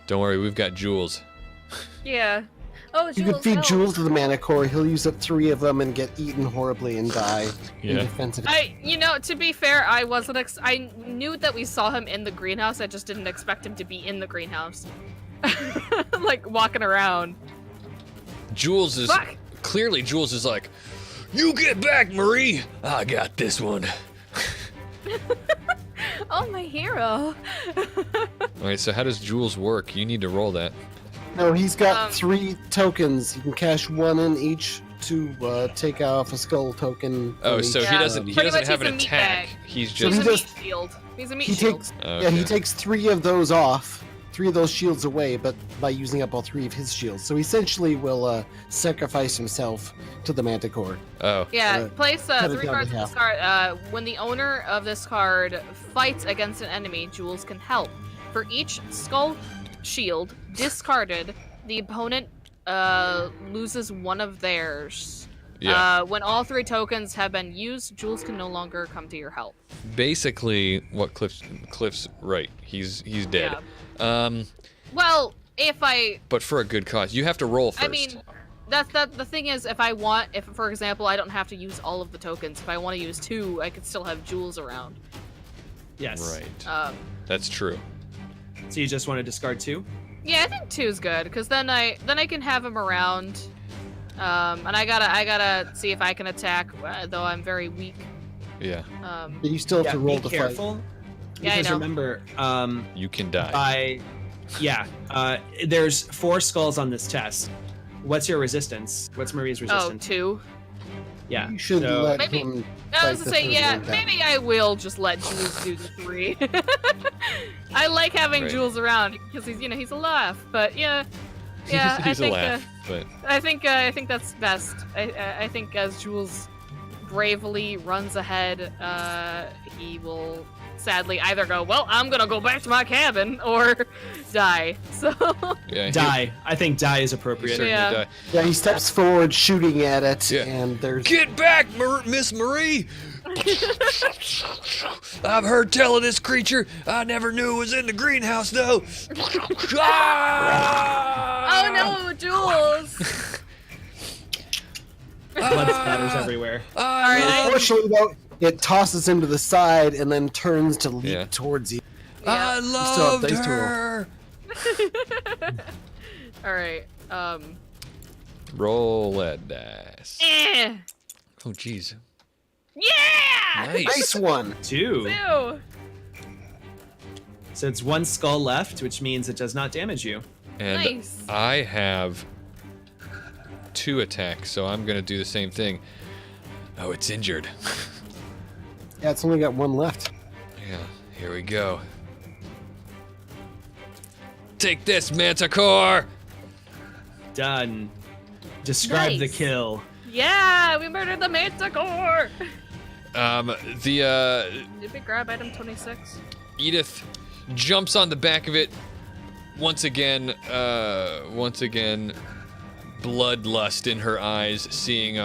Don't worry, we've got Jules. Yeah. Oh, Jules. You can feed help. Jules to the Manicore. He'll use up 3 of them and get eaten horribly and die. In Yeah. defense of To be fair, I wasn't. I knew that we saw him in the greenhouse. I just didn't expect him to be in the greenhouse, like walking around. Jules is Fuck. clearly Jules is like, "You get back, Marie. I got this one." Oh, my hero. All right, so how does Jules work? You need to roll that. No, he's got 3 tokens. You can cash 1 in each to take off a skull token. Oh, from so each. he doesn't Pretty have much an he's a meat attack. bag. He's So just He's a he meat does- shield. He's a meat He shield. takes Okay. yeah, he takes 3 of those off, 3 of those shields away, but by using up all 3 of his shields. So essentially will sacrifice himself to the Manticore. Oh. Yeah, place cut it 3 down cards to in this half. card. When the owner of this card fights against an enemy, Jules can help. For each skull shield discarded, the opponent loses 1 of theirs. Yeah. When all 3 tokens have been used, Jules can no longer come to your help. Basically, what Cliff's right. He's dead. Well, But for a good cause. You have to roll first. I mean, the thing is, if for example, I don't have to use all of the tokens. If I want to use 2, I could still have Jules around. Yes. Right. That's true. So you just want to discard 2? Yeah, I think 2 is good because then I can have him around, and I gotta see if I can attack, though I'm very weak. Yeah. But you still have to roll be the careful. Yeah, I Because know. remember, You can die. there's 4 skulls on this test. What's your resistance? What's Marie's Oh, resistance? 2. Yeah. You should so- let Maybe- him. I was fight to the say, third yeah, one down. maybe I will just let Jules do the 3. I like having Right. Jules around because he's a laugh. But yeah, he's I think a laugh, but I think that's best. I think as Jules bravely runs ahead, he will sadly either go, well, I'm gonna go back to my cabin, or die. So yeah, Die. I think die is He appropriate. certainly Yeah. die. Yeah, he steps forward, shooting at it, Yeah. and there's. Get back, Miss Marie! I've heard tell of this creature. I never knew it was in the greenhouse, though. Ah! oh no, Jules! Blood splatters everywhere. Alright, Unfortunately, though, it tosses him to the side and then turns to leap Yeah. towards you. I still have loved dice to roll. her. All right. Roll that dice. Eh. Oh, jeez. Yeah. Nice. Nice one. 2. Ew. So it's 1 skull left, which means it does not damage you. And Nice. I have 2 attacks, so I'm gonna do the same thing. Oh, it's injured. Yeah, it's only got 1 left. Yeah, here we go. Take this, Manticore! Done. Describe the Nice. kill. Yeah, we murdered the Manticore. The Did we grab item 26? Edith jumps on the back of it once again, bloodlust in her eyes, seeing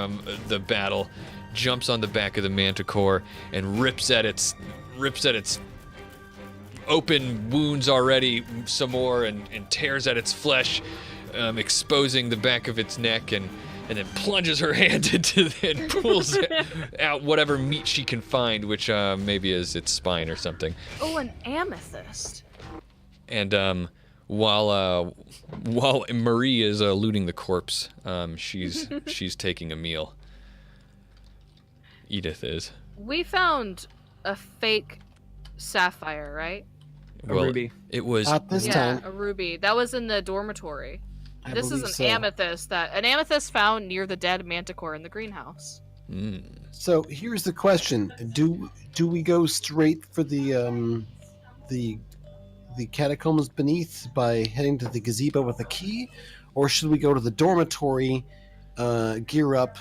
the battle, jumps on the back of the Manticore and rips at its open wounds already some more, and tears at its flesh, exposing the back of its neck, and then plunges her hand into it and pulls out whatever meat she can find, which maybe is its spine or something. Oh, an amethyst. And while Marie is looting the corpse, she's taking a meal. Edith is. We found a fake sapphire, right? A ruby. It was. Not this yeah, time. a ruby. That was in the dormitory. I This is believe an so. amethyst found near the dead Manticore in the greenhouse. So here's the question: Do we go straight for the catacombs beneath by heading to the gazebo with a key, or should we go to the dormitory, gear up,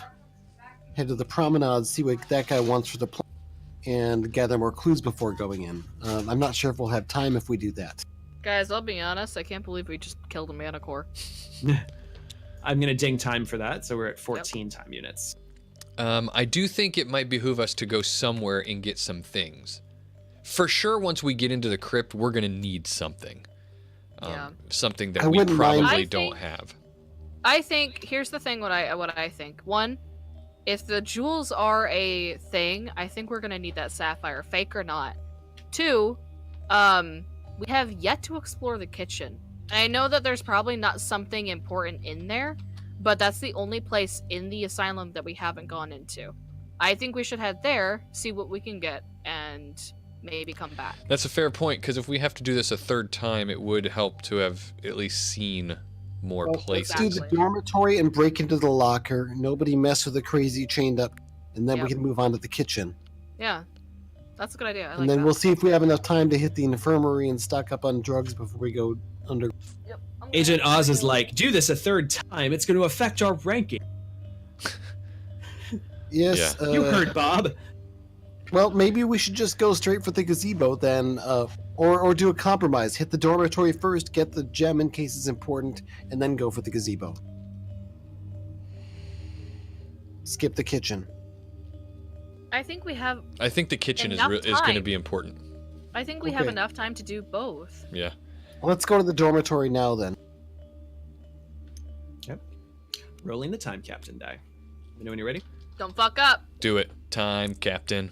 head to the promenade, see what that guy wants for the plan, and gather more clues before going in? I'm not sure if we'll have time if we do that. Guys, I'll be honest, I can't believe we just killed a Manticore. I'm going to ding time for that, so we're at 14 time units. I do think it might behoove us to go somewhere and get some things. For sure, once we get into the crypt, we're gonna need something. Yeah. Something that I we wouldn't mind- probably I don't think- have. I think here's the thing. What I think. One, if the jewels are a thing, I think we're gonna need that sapphire, fake or not. Two, we have yet to explore the kitchen. I know that there's probably not something important in there, but that's the only place in the asylum that we haven't gone into. I think we should head there, see what we can get, and maybe come back. That's a fair point, because if we have to do this a third time, it would help to have at least seen more Well, places. let's do the Exactly. dormitory and break into the locker. Nobody mess with the crazy chained up, and then we Yep. can move on to the kitchen. Yeah, that's a good idea. I And like then that. we'll see if we have enough time to hit the infirmary and stock up on drugs before we go under. Yep, I'm Agent gonna- Oz is like, do this a third time. It's going to affect our ranking. Yes. You heard Bob. Well, maybe we should just go straight for the gazebo then, or do a compromise. Hit the dormitory first, get the gem in case it's important, and then go for the gazebo. Skip the kitchen. I think we have. I think the kitchen is Enough going to time. be important. I think we have Okay. enough time to do both. Yeah. Let's go to the dormitory now then. Rolling the time captain die. You know when you're ready? Don't fuck up. Do it. Time, Captain.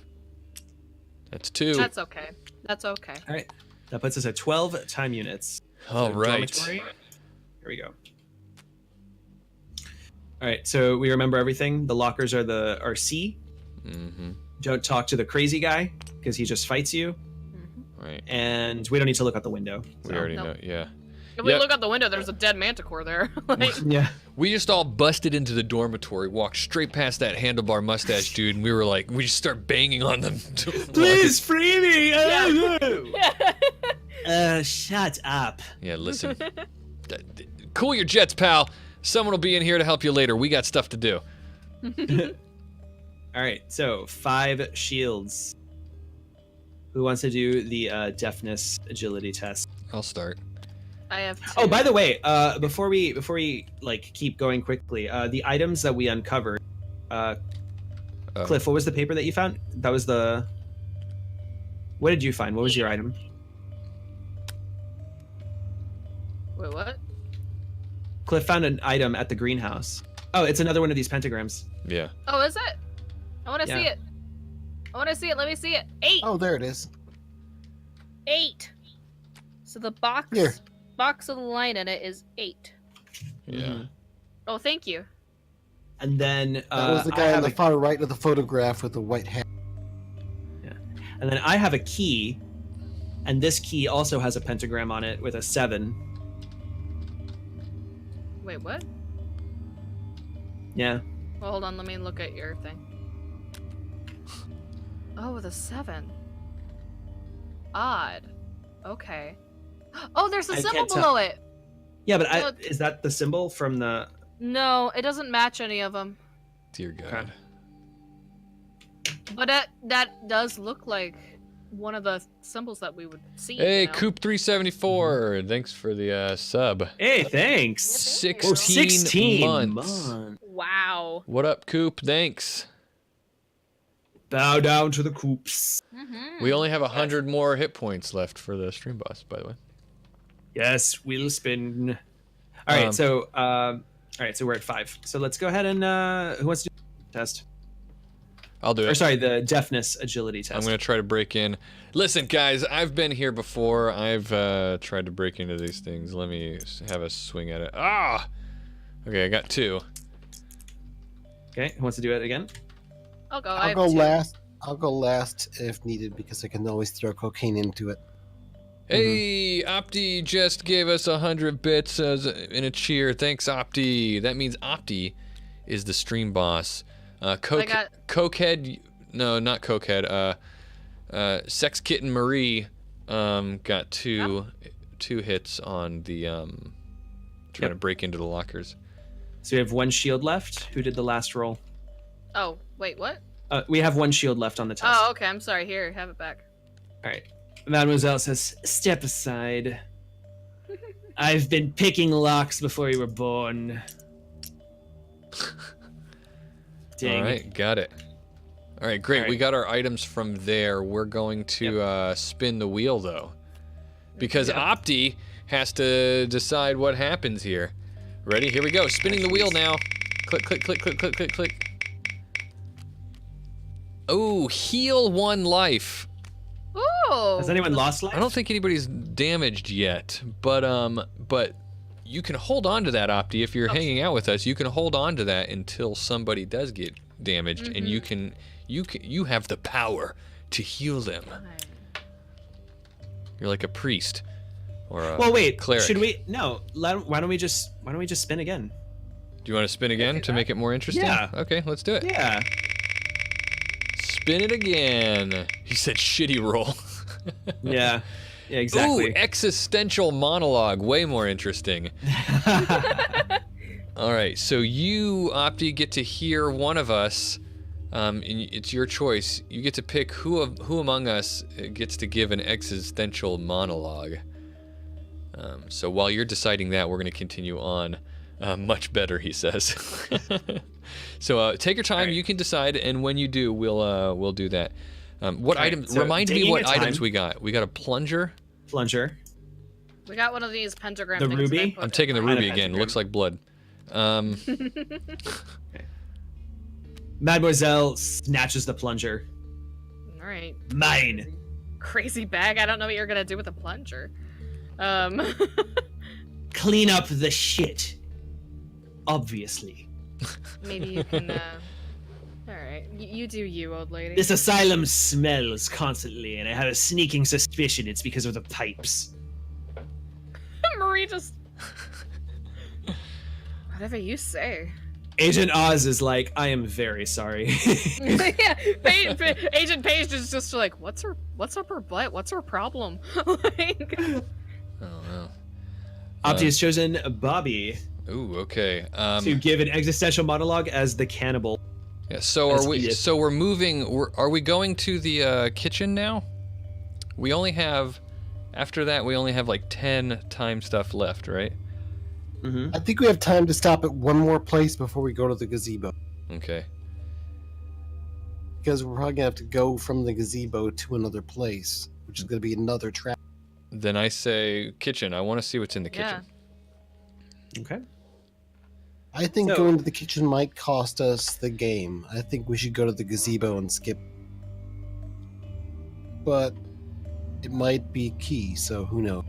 That's 2. That's okay. That's okay. All right. That puts us at 12 time units. All So right. dormitory. Here we go. All right. So we remember everything. The lockers are C. Mm-hmm. Don't talk to the crazy guy because he just fights you. Mhm. Right. And we don't need to look out the window. We so. already Nope. know. Yeah. If we Yep. look out the window, there's a dead manticore there. Like, Yeah. We just all busted into the dormitory, walked straight past that handlebar mustache dude, and we were like, we just start banging on them. Please free me. yeah. Shut up. Yeah, listen. Cool your jets, pal. Someone will be in here to help you later. We got stuff to do. All right, so 5 shields. Who wants to do the deafness agility test? I'll start. I have 2. Oh, by the way, before we like keep going quickly, the items that we uncovered, Cliff, what was the paper that you found? That was the. What did you find? What was your item? Wait, what? Cliff found an item at the greenhouse. Oh, it's another one of these pentagrams. Yeah. Oh, is it? I want to Yeah. see it. I want to see it. Let me see it. 8. Oh, there it is. 8. So the box Here. box of the line in it is 8. Yeah. Mhm. Oh, thank you. And then That was the I guy on have the a- far right of the photograph with the white hat. and then I have a key, and this key also has a pentagram on it with a 7. Wait, what? Yeah. Well, hold on. Let me look at your thing. Oh, the 7. Odd. Okay. Oh, there's a I symbol can't tell. below it. Yeah, but Well, is that the symbol from the? No, it doesn't match any of them. Dear God. But that does look like one of the symbols that we would see. Hey, you know? Coop 374. Thanks for the sub. Hey, thanks. 16, 16 months. Wow. What up, Coop? Thanks. Bow down to the coops. Mm-hmm. We only have 100 more hit points left for the stream boss, by the way. Yes, we'll spin. All right, so we're at 5. So let's go ahead and who wants to do the test? I'll do it. Or sorry, the deafness agility test. I'm going to try to break in. Listen, guys, I've been here before. I've tried to break into these things. Let me have a swing at it. Ah! Okay, I got 2. Okay, who wants to do it again? I'll go. I I'll have go 2. last. I'll go last if needed because I can always throw cocaine into it. Hey, Opti just gave us 100 bits in a cheer. Thanks, Opti. That means Opti is the stream boss. Cokehead, no, not Cokehead. Sex Kitten Marie got two hits on the trying to break into the lockers. So we have 1 shield left. Who did the last roll? Oh, wait, what? We have 1 shield left on the test. Oh, okay. I'm sorry. Here, have it back. All right. Mademoiselle says, "Step aside. I've been picking locks before you were born." Dang. All right, got it. All right, great. All right. We got our items from there. We're going to spin the wheel, though. Because Opti has to decide what happens here. Ready? Here we go. Spinning the wheel now. Click, click, click, click, click, click, click. Oh, heal 1 life. Ooh. Has anyone lost life? I don't think anybody's damaged yet, but you can hold on to that, Opti. If you're hanging out with us, you can hold on to that until somebody does get damaged, and you have the power to heal them. You're like a priest or a Well, wait. cleric. Should we? No. Why don't we just spin again? Do you want to spin again to make it more interesting? Yeah. Okay, let's do it. Yeah. Spin it again. He said shitty roll. Yeah. Yeah. Exactly. Ooh, existential monologue. Way more interesting. All right, so you, Opti, get to hear one of us. And it's your choice. You get to pick who among us gets to give an existential monologue. So while you're deciding that, we're going to continue on. Much better, he says. So take your time. Right. You can decide, and when you do, we'll do that. What Right, items? so Remind me taking what your time. items we got. We got a plunger. Plunger. We got one of these pentagram The things that I ruby? put I'm taking the in. ruby a again. pentagram. Looks like blood. Mademoiselle snatches the plunger. All right. Mine. Crazy bag. I don't know what you're gonna do with a plunger. Clean up the shit. Obviously. Maybe you can. All right. You do you, old lady. This asylum smells constantly, and I have a sneaking suspicion it's because of the pipes. Marie just... Whatever you say. Agent Oz is like, I am very sorry. Yeah, Agent Paige is just like, what's up her butt? What's her problem? Like... Oh no. Opti's chosen Bobby Ooh, okay. to give an existential monologue as the cannibal. Yeah. So As are we? Edith. So we're moving. Are we going to the kitchen now? We only have. After that, we only have like 10 time stuff left, right? Mm-hmm. I think we have time to stop at one more place before we go to the gazebo. Okay. Because we're probably gonna have to go from the gazebo to another place, which is gonna be another trap. Then I say kitchen. I want to see what's in the kitchen. Okay. I think So- going to the kitchen might cost us the game. I think we should go to the gazebo and skip. But it might be key, so who knows?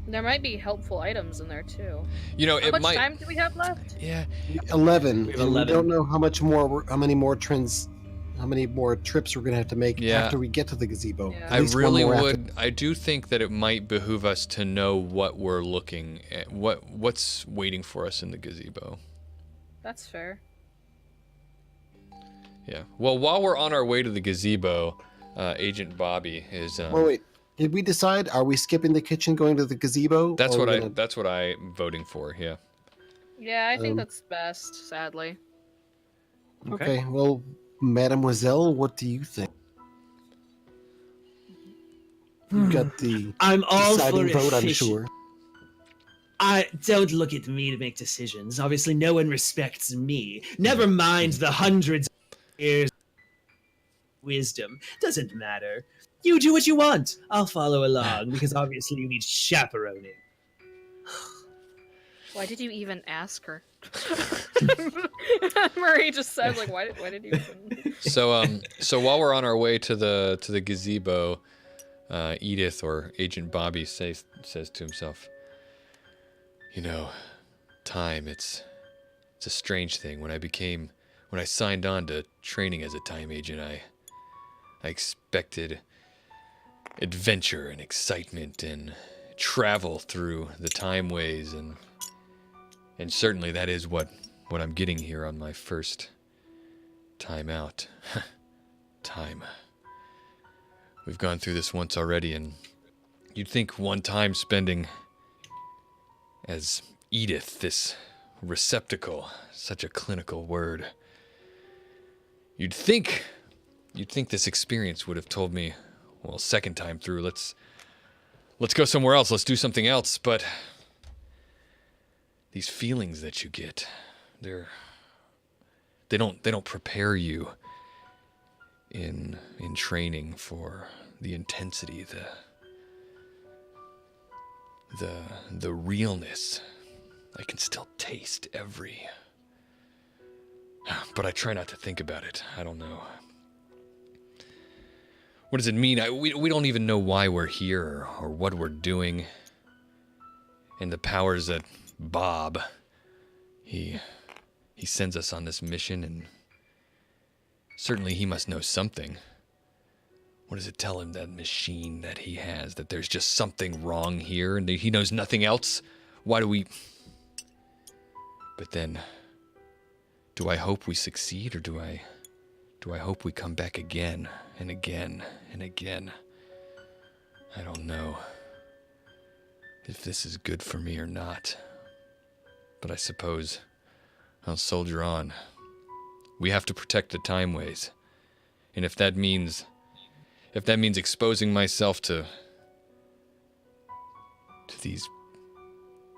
There might be helpful items in there too. You know, How it much might. time do we have left? Yeah. 11. We have and 11. We don't know how many more trips we're gonna have to make Yeah. after we get to the gazebo. Yeah. At I least one really more after- would. I do think that it might behoove us to know what we're looking at. What's waiting for us in the gazebo. That's fair. Yeah. Well, while we're on our way to the gazebo, Agent Bobby is. Well, wait. Did we decide? Are we skipping the kitchen, going to the gazebo? That's or what are we I. gonna- That's what I'm voting for. Yeah. Yeah, I think Um, that's best, sadly. Okay. Well, Mademoiselle, what do you think? You got the I'm all for deciding vote, I'm efficient- sure. I don't look at me to make decisions. Obviously, no one respects me. Never mind the hundreds of years of wisdom. Doesn't matter. You do what you want. I'll follow along because obviously you need chaperoning. Why did you even ask her? Marie just said, like, why did you even... So while we're on our way to the gazebo, Edith or Agent Bobby says to himself, "You know, time. It's a strange thing. When I signed on to training as a time agent, I expected adventure and excitement and travel through the time ways, and certainly that is what I'm getting here on my first time out. Time. We've gone through this once already, and you'd think one time spending as Edith, this receptacle, such a clinical word. You'd think this experience would have told me, well, second time through, let's go somewhere else, let's do something else, but these feelings that you get, they don't prepare you in training for the intensity, the realness. I can still taste every... But I try not to think about it. I don't know. What does it mean? We don't even know why we're here or what we're doing. And the powers that Bob, he sends us on this mission, and certainly he must know something. What does it tell him, that machine that he has, that there's just something wrong here and that he knows nothing else? Why do we... But then, do I hope we succeed, or do I hope we come back again and again and again? I don't know if this is good for me or not. But I suppose I'll soldier on. We have to protect the time ways. And if that means exposing myself to these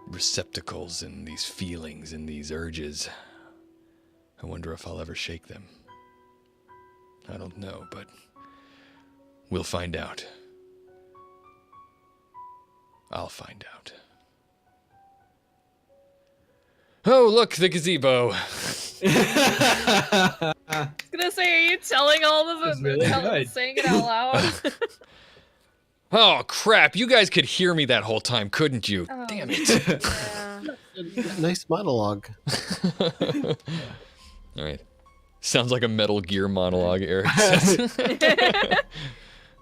receptacles and these feelings and these urges, I wonder if I'll ever shake them. I don't know, but we'll find out. I'll find out. Oh, look, the gazebo. I was gonna say, are you telling all of That's them, really good. saying it out loud? Oh, crap. You guys could hear me that whole time, couldn't you? Oh. Damn it. Yeah. Nice monologue. All right. Sounds like a Metal Gear monologue, Eric says.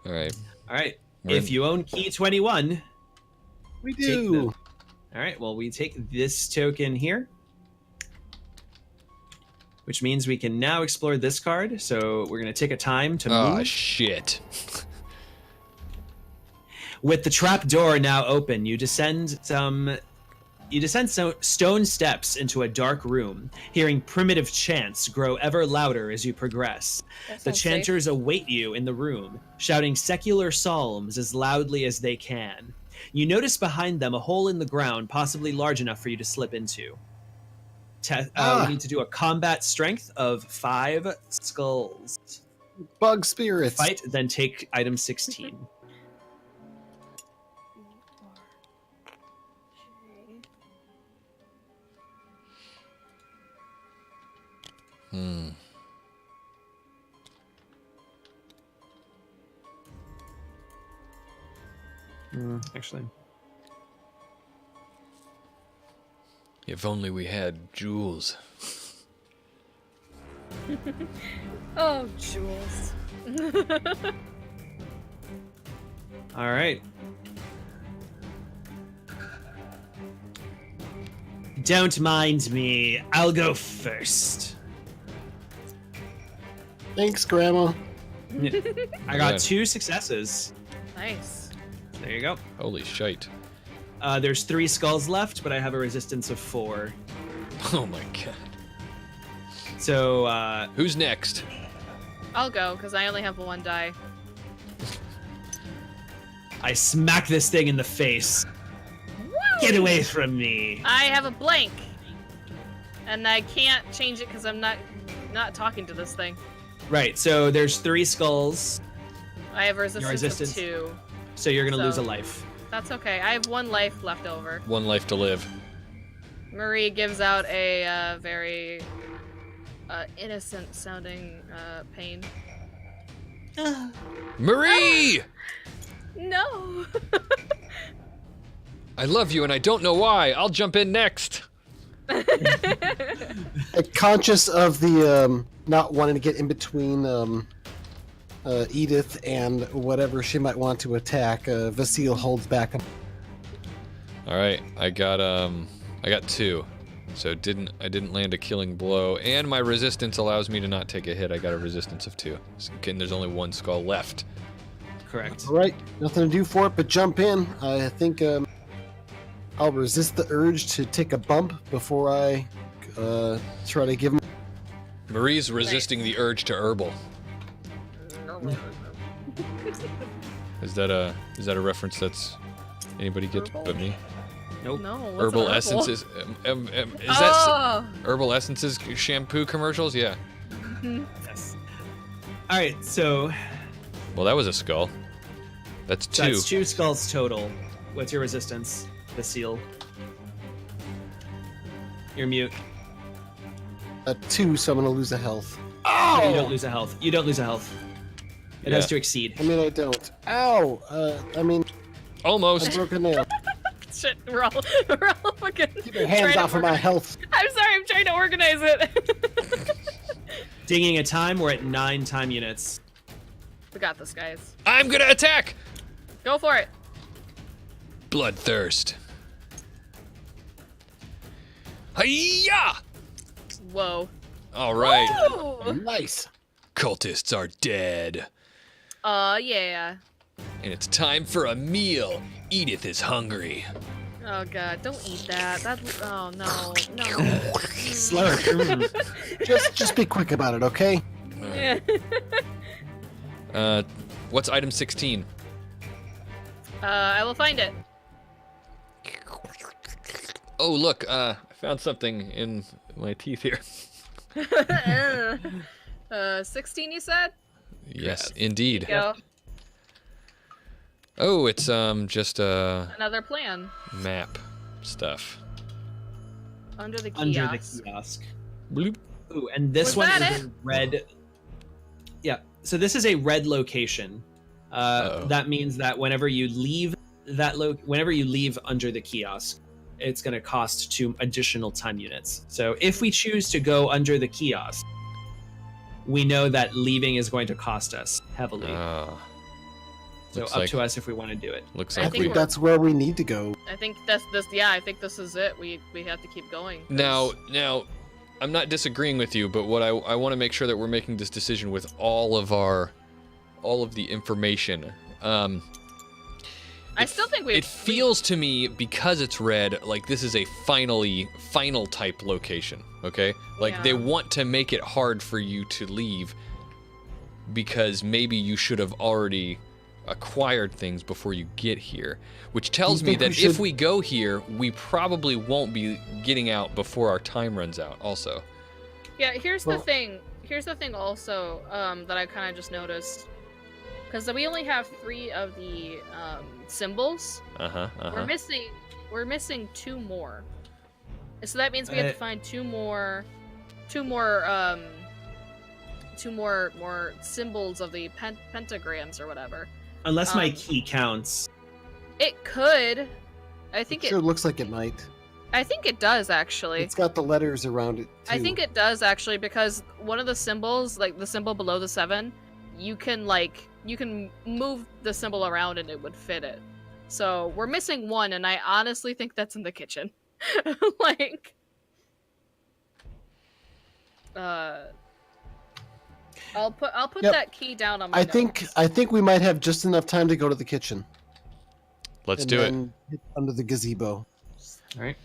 All right. All right. We're If you own key 21, We Take do. All right, well, we take this token here, which means we can now explore this card. So we're going to take a time to move. Oh, shit. With the trap door now open, you descend some stone steps into a dark room, hearing primitive chants grow ever louder as you progress. The chanters await you in the room, shouting secular psalms as loudly as they can. You notice behind them a hole in the ground, possibly large enough for you to slip into. We need to do a combat strength of 5 skulls. Bug spirits. Fight, then take item 16. Actually, If only we had jewels. Oh, Jules. all right. Don't mind me. I'll go first. Thanks, Grandma. I got Good. 2 successes. Nice. There you go. Holy shite. There's 3 skulls left, but I have a resistance of 4. Oh my god. So, Who's next? I'll go, because I only have 1 die. I smack this thing in the face. Get away from me. I have a blank. And I can't change it because I'm not talking to this thing. Right, so there's 3 skulls, I have resistance, resistance? of 2. so you're gonna lose a So- life. That's okay. I have 1 life left over. 1 life to live. Marie gives out a very innocent sounding pain. Marie! No! I love you and I don't know why. I'll jump in next. Conscious of the not wanting to get in between Edith and whatever she might want to attack, Vasil holds back. All right, I got 2. So I didn't land a killing blow, and my resistance allows me to not take a hit. I got a resistance of 2. And there's only 1 skull left. Correct. All right, nothing to do for it but jump in. I think I'll resist the urge to take a bump before I try to give him. Marie's resisting the urge to herbal. Is that a reference that's anybody gets but me? Nope. No. What's Herbal an essences. Is that Oh! herbal essences shampoo commercials? Yeah. Yes. All right, so Well, that was a skull. That's 2. that's 2 skulls total. What's your resistance? The seal. You're mute. 2, so I'm gonna lose a health. No, you don't lose a health. You don't lose a health. It has Yeah. to exceed. I mean, I don't. Ow! I mean, I Almost. broke a nail. Shit, we're all fucking. Keep your hands trying to off of my health. I'm sorry, I'm trying to organize it. Dinging a time, we're at 9 time units. We got this, guys. I'm gonna attack. Go for it. Bloodthirst. Hiya! Whoa. All right. Ooh. Nice. Cultists are dead. Yeah. And it's time for a meal. Edith is hungry. Oh god, don't eat that. Oh no. Slurp. Just be quick about it, okay? No. What's item 16? I will find it. Oh, look, I found something in my teeth here. 16 you said? Yes, indeed. Go. Oh, it's just Another plan. map stuff. Under the kiosk. Under the kiosk. Bloop. Ooh, and this Was one that is a red. Yeah, so this is a red location. Uh-oh. That means that whenever you leave whenever you leave under the kiosk, it's going to cost 2 additional time units. So if we choose to go under the kiosk, we know that leaving is going to cost us heavily. So Looks up like- to us if we want to do it. Looks I like I think we think that's where we need to go. I think that's this. Yeah, I think this is it. We have to keep going. 'cause- now. I'm not disagreeing with you, but what I want to make sure that we're making this decision with all of the information. I still think It feels to me, because it's red, like this is a final type location, okay? Like they Yeah. want to make it hard for you to leave because maybe you should have already acquired things before you get here, which tells You me think we that if should- we go here, we probably won't be getting out before our time runs out also. Yeah, here's Well- the thing. Here's the thing also that I kind of just noticed. Because we only have 3 of the symbols. We're missing 2 more. So that means we have to find 2 more symbols of the pentagrams or whatever. Unless my Um, key counts. It could. I think It sure looks like it might. I think it does actually. It's got the letters around it, too. I think it does actually, because one of the symbols, like the symbol below the 7, you can move the symbol around and it would fit it. So we're missing 1, and I honestly think that's in the kitchen. Like, I'll put Yep. that key down on my. I think we might have just enough time to go to the kitchen. Let's and do it. then hit under the gazebo. All right.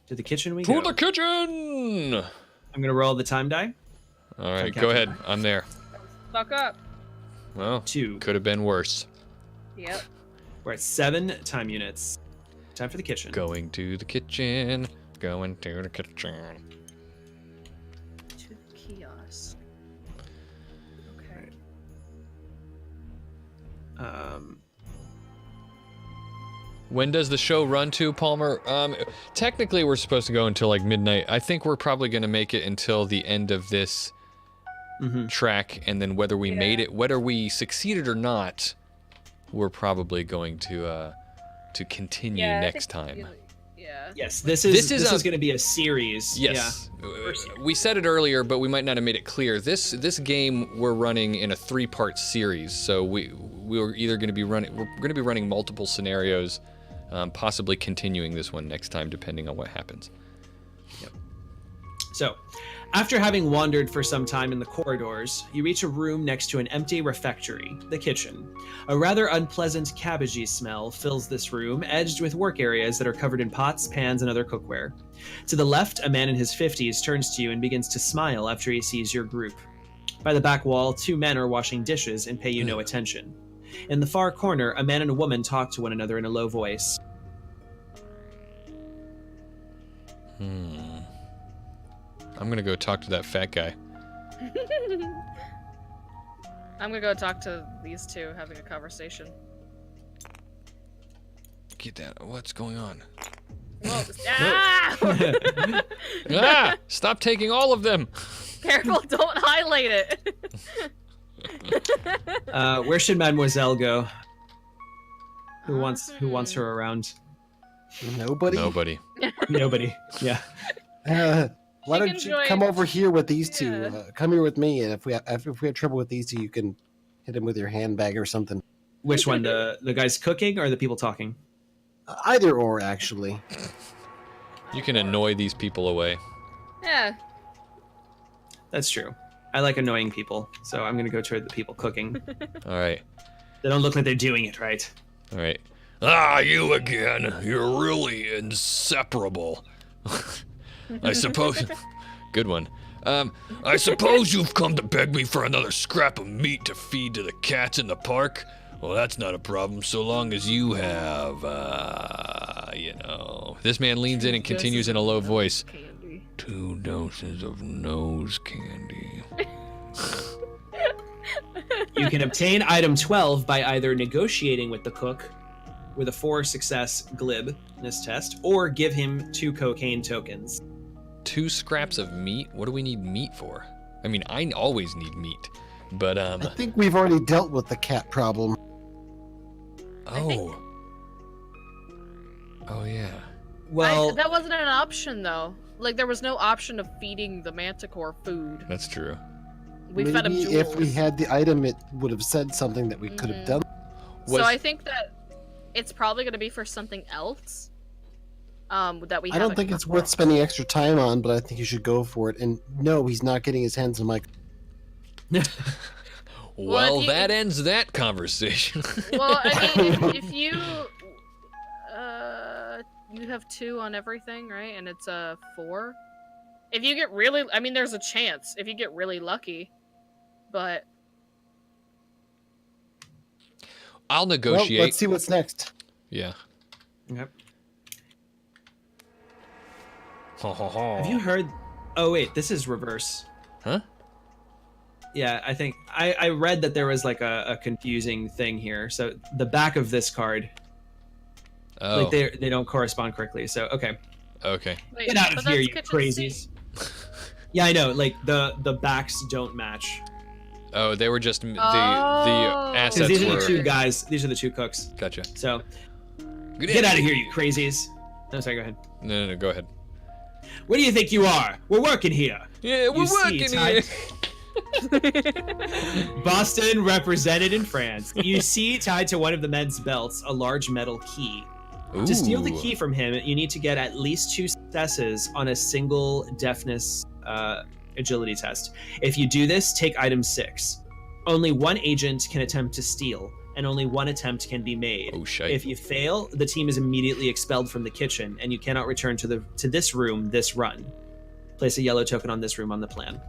To the kitchen we To go. the kitchen! I'm gonna roll the time die. All right, Captain. go ahead. I'm there. Fuck up. Well, 2. could have been worse. Yep. We're at 7 time units. Time for the kitchen. Going to the kitchen. Going to the kitchen. To the kiosk. Okay. When does the show run to, Palmer? Technically, we're supposed to go until like midnight. I think we're probably going to make it until the end of this track, and then whether we made it, whether we succeeded or not, we're probably going to continue next time. Yeah. Yes, this is going to be a series. Yes, we said it earlier, but we might not have made it clear. This game we're running in a 3-part series, so we're either going to be running multiple scenarios, possibly continuing this one next time, depending on what happens. Yep. So, after having wandered for some time in the corridors, you reach a room next to an empty refectory, the kitchen. A rather unpleasant cabbagey smell fills this room, edged with work areas that are covered in pots, pans, and other cookware. To the left, a man in his 50s turns to you and begins to smile after he sees your group. By the back wall, 2 men are washing dishes and pay you no attention. In the far corner, a man and a woman talk to one another in a low voice. I'm gonna go talk to that fat guy. I'm gonna go talk to these 2 having a conversation. Get that. What's going on? Well, ah! Ah! Stop taking all of them. Careful, don't highlight it. Where should Mademoiselle go? Who wants her around? Nobody? Nobody. Nobody. Yeah. Why She don't can you join- come over here with these 2? Yeah. Come here with me, and if we have trouble with these 2, you can hit him with your handbag or something. Which one? The guys cooking or the people talking? Either or, actually. You can annoy these people away. Yeah. That's true. I like annoying people, so I'm gonna go toward the people cooking. All right. They don't look like they're doing it right. All right. Ah, you again. You're really inseparable. I suppose. Good one. I suppose you've come to beg me for another scrap of meat to feed to the cats in the park. Well, that's not a problem so long as you have, This man leans in and continues in a low voice. Candy. 2 doses of nose candy. You can obtain item 12 by either negotiating with the cook with a 4 success glib in this test, or give him 2 cocaine tokens. 2 scraps of meat? What do we need meat for? I mean, I always need meat, but I think we've already dealt with the cat problem. Oh yeah. Well, that wasn't an option though. Like there was no option of feeding the manticore food. That's true. We fed him Maybe jewels. if we had the item, it would have said something that we could have done. So I think that it's probably going to be for something else. That we. I don't think it's worth spending extra time on, but I think you should go for it. And no, he's not getting his hands on my. Well, that ends that conversation. Well, I mean, if you you have 2 on everything, right? And it's a 4. If you get really, I mean, there's a chance if you get really lucky, but I'll negotiate. Well, let's see what's next. Yeah. Yep. Have you heard? Oh wait, this is reverse. Huh? Yeah, I think I read that there was like a confusing thing here. So the back of this card, like they don't correspond correctly. So okay. Okay. wait, Get out of here, you Kitchen crazies. Yeah, I know. Like the backs don't match. Oh, they were just the Oh. assets These are were. the 2 guys. These are the 2 cooks. Gotcha. So Good get out of here, you crazies. No, sorry. Go ahead. No, go ahead. What do you think you are? We're working here. Yeah, we're You see, working Ty- here. Boston represented in France. You see tied to one of the men's belts a large metal key. To steal the Ooh. key from him, you need to get at least 2 successes on a single deafness agility test. If you do this, take item 6. Only 1 agent can attempt to steal, and only 1 attempt can be made. Oh shit. If you fail, the team is immediately expelled from the kitchen, and you cannot return to this room this run. Place a yellow token on this room on the plan.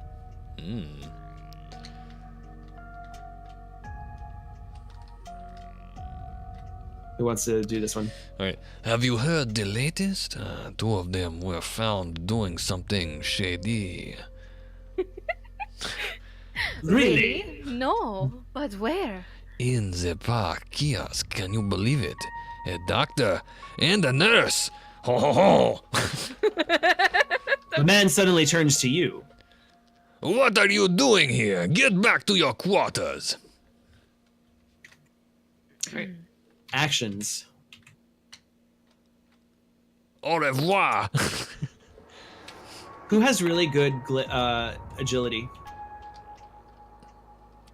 Who wants to do this one? All right. Have you heard the latest? 2 of them were found doing something shady. Really? No, but where? In the park kiosk, can you believe it? A doctor and a nurse. Ho ho ho! The man suddenly turns to you. What are you doing here? Get back to your quarters. Actions. Au revoir. Who has really good agility?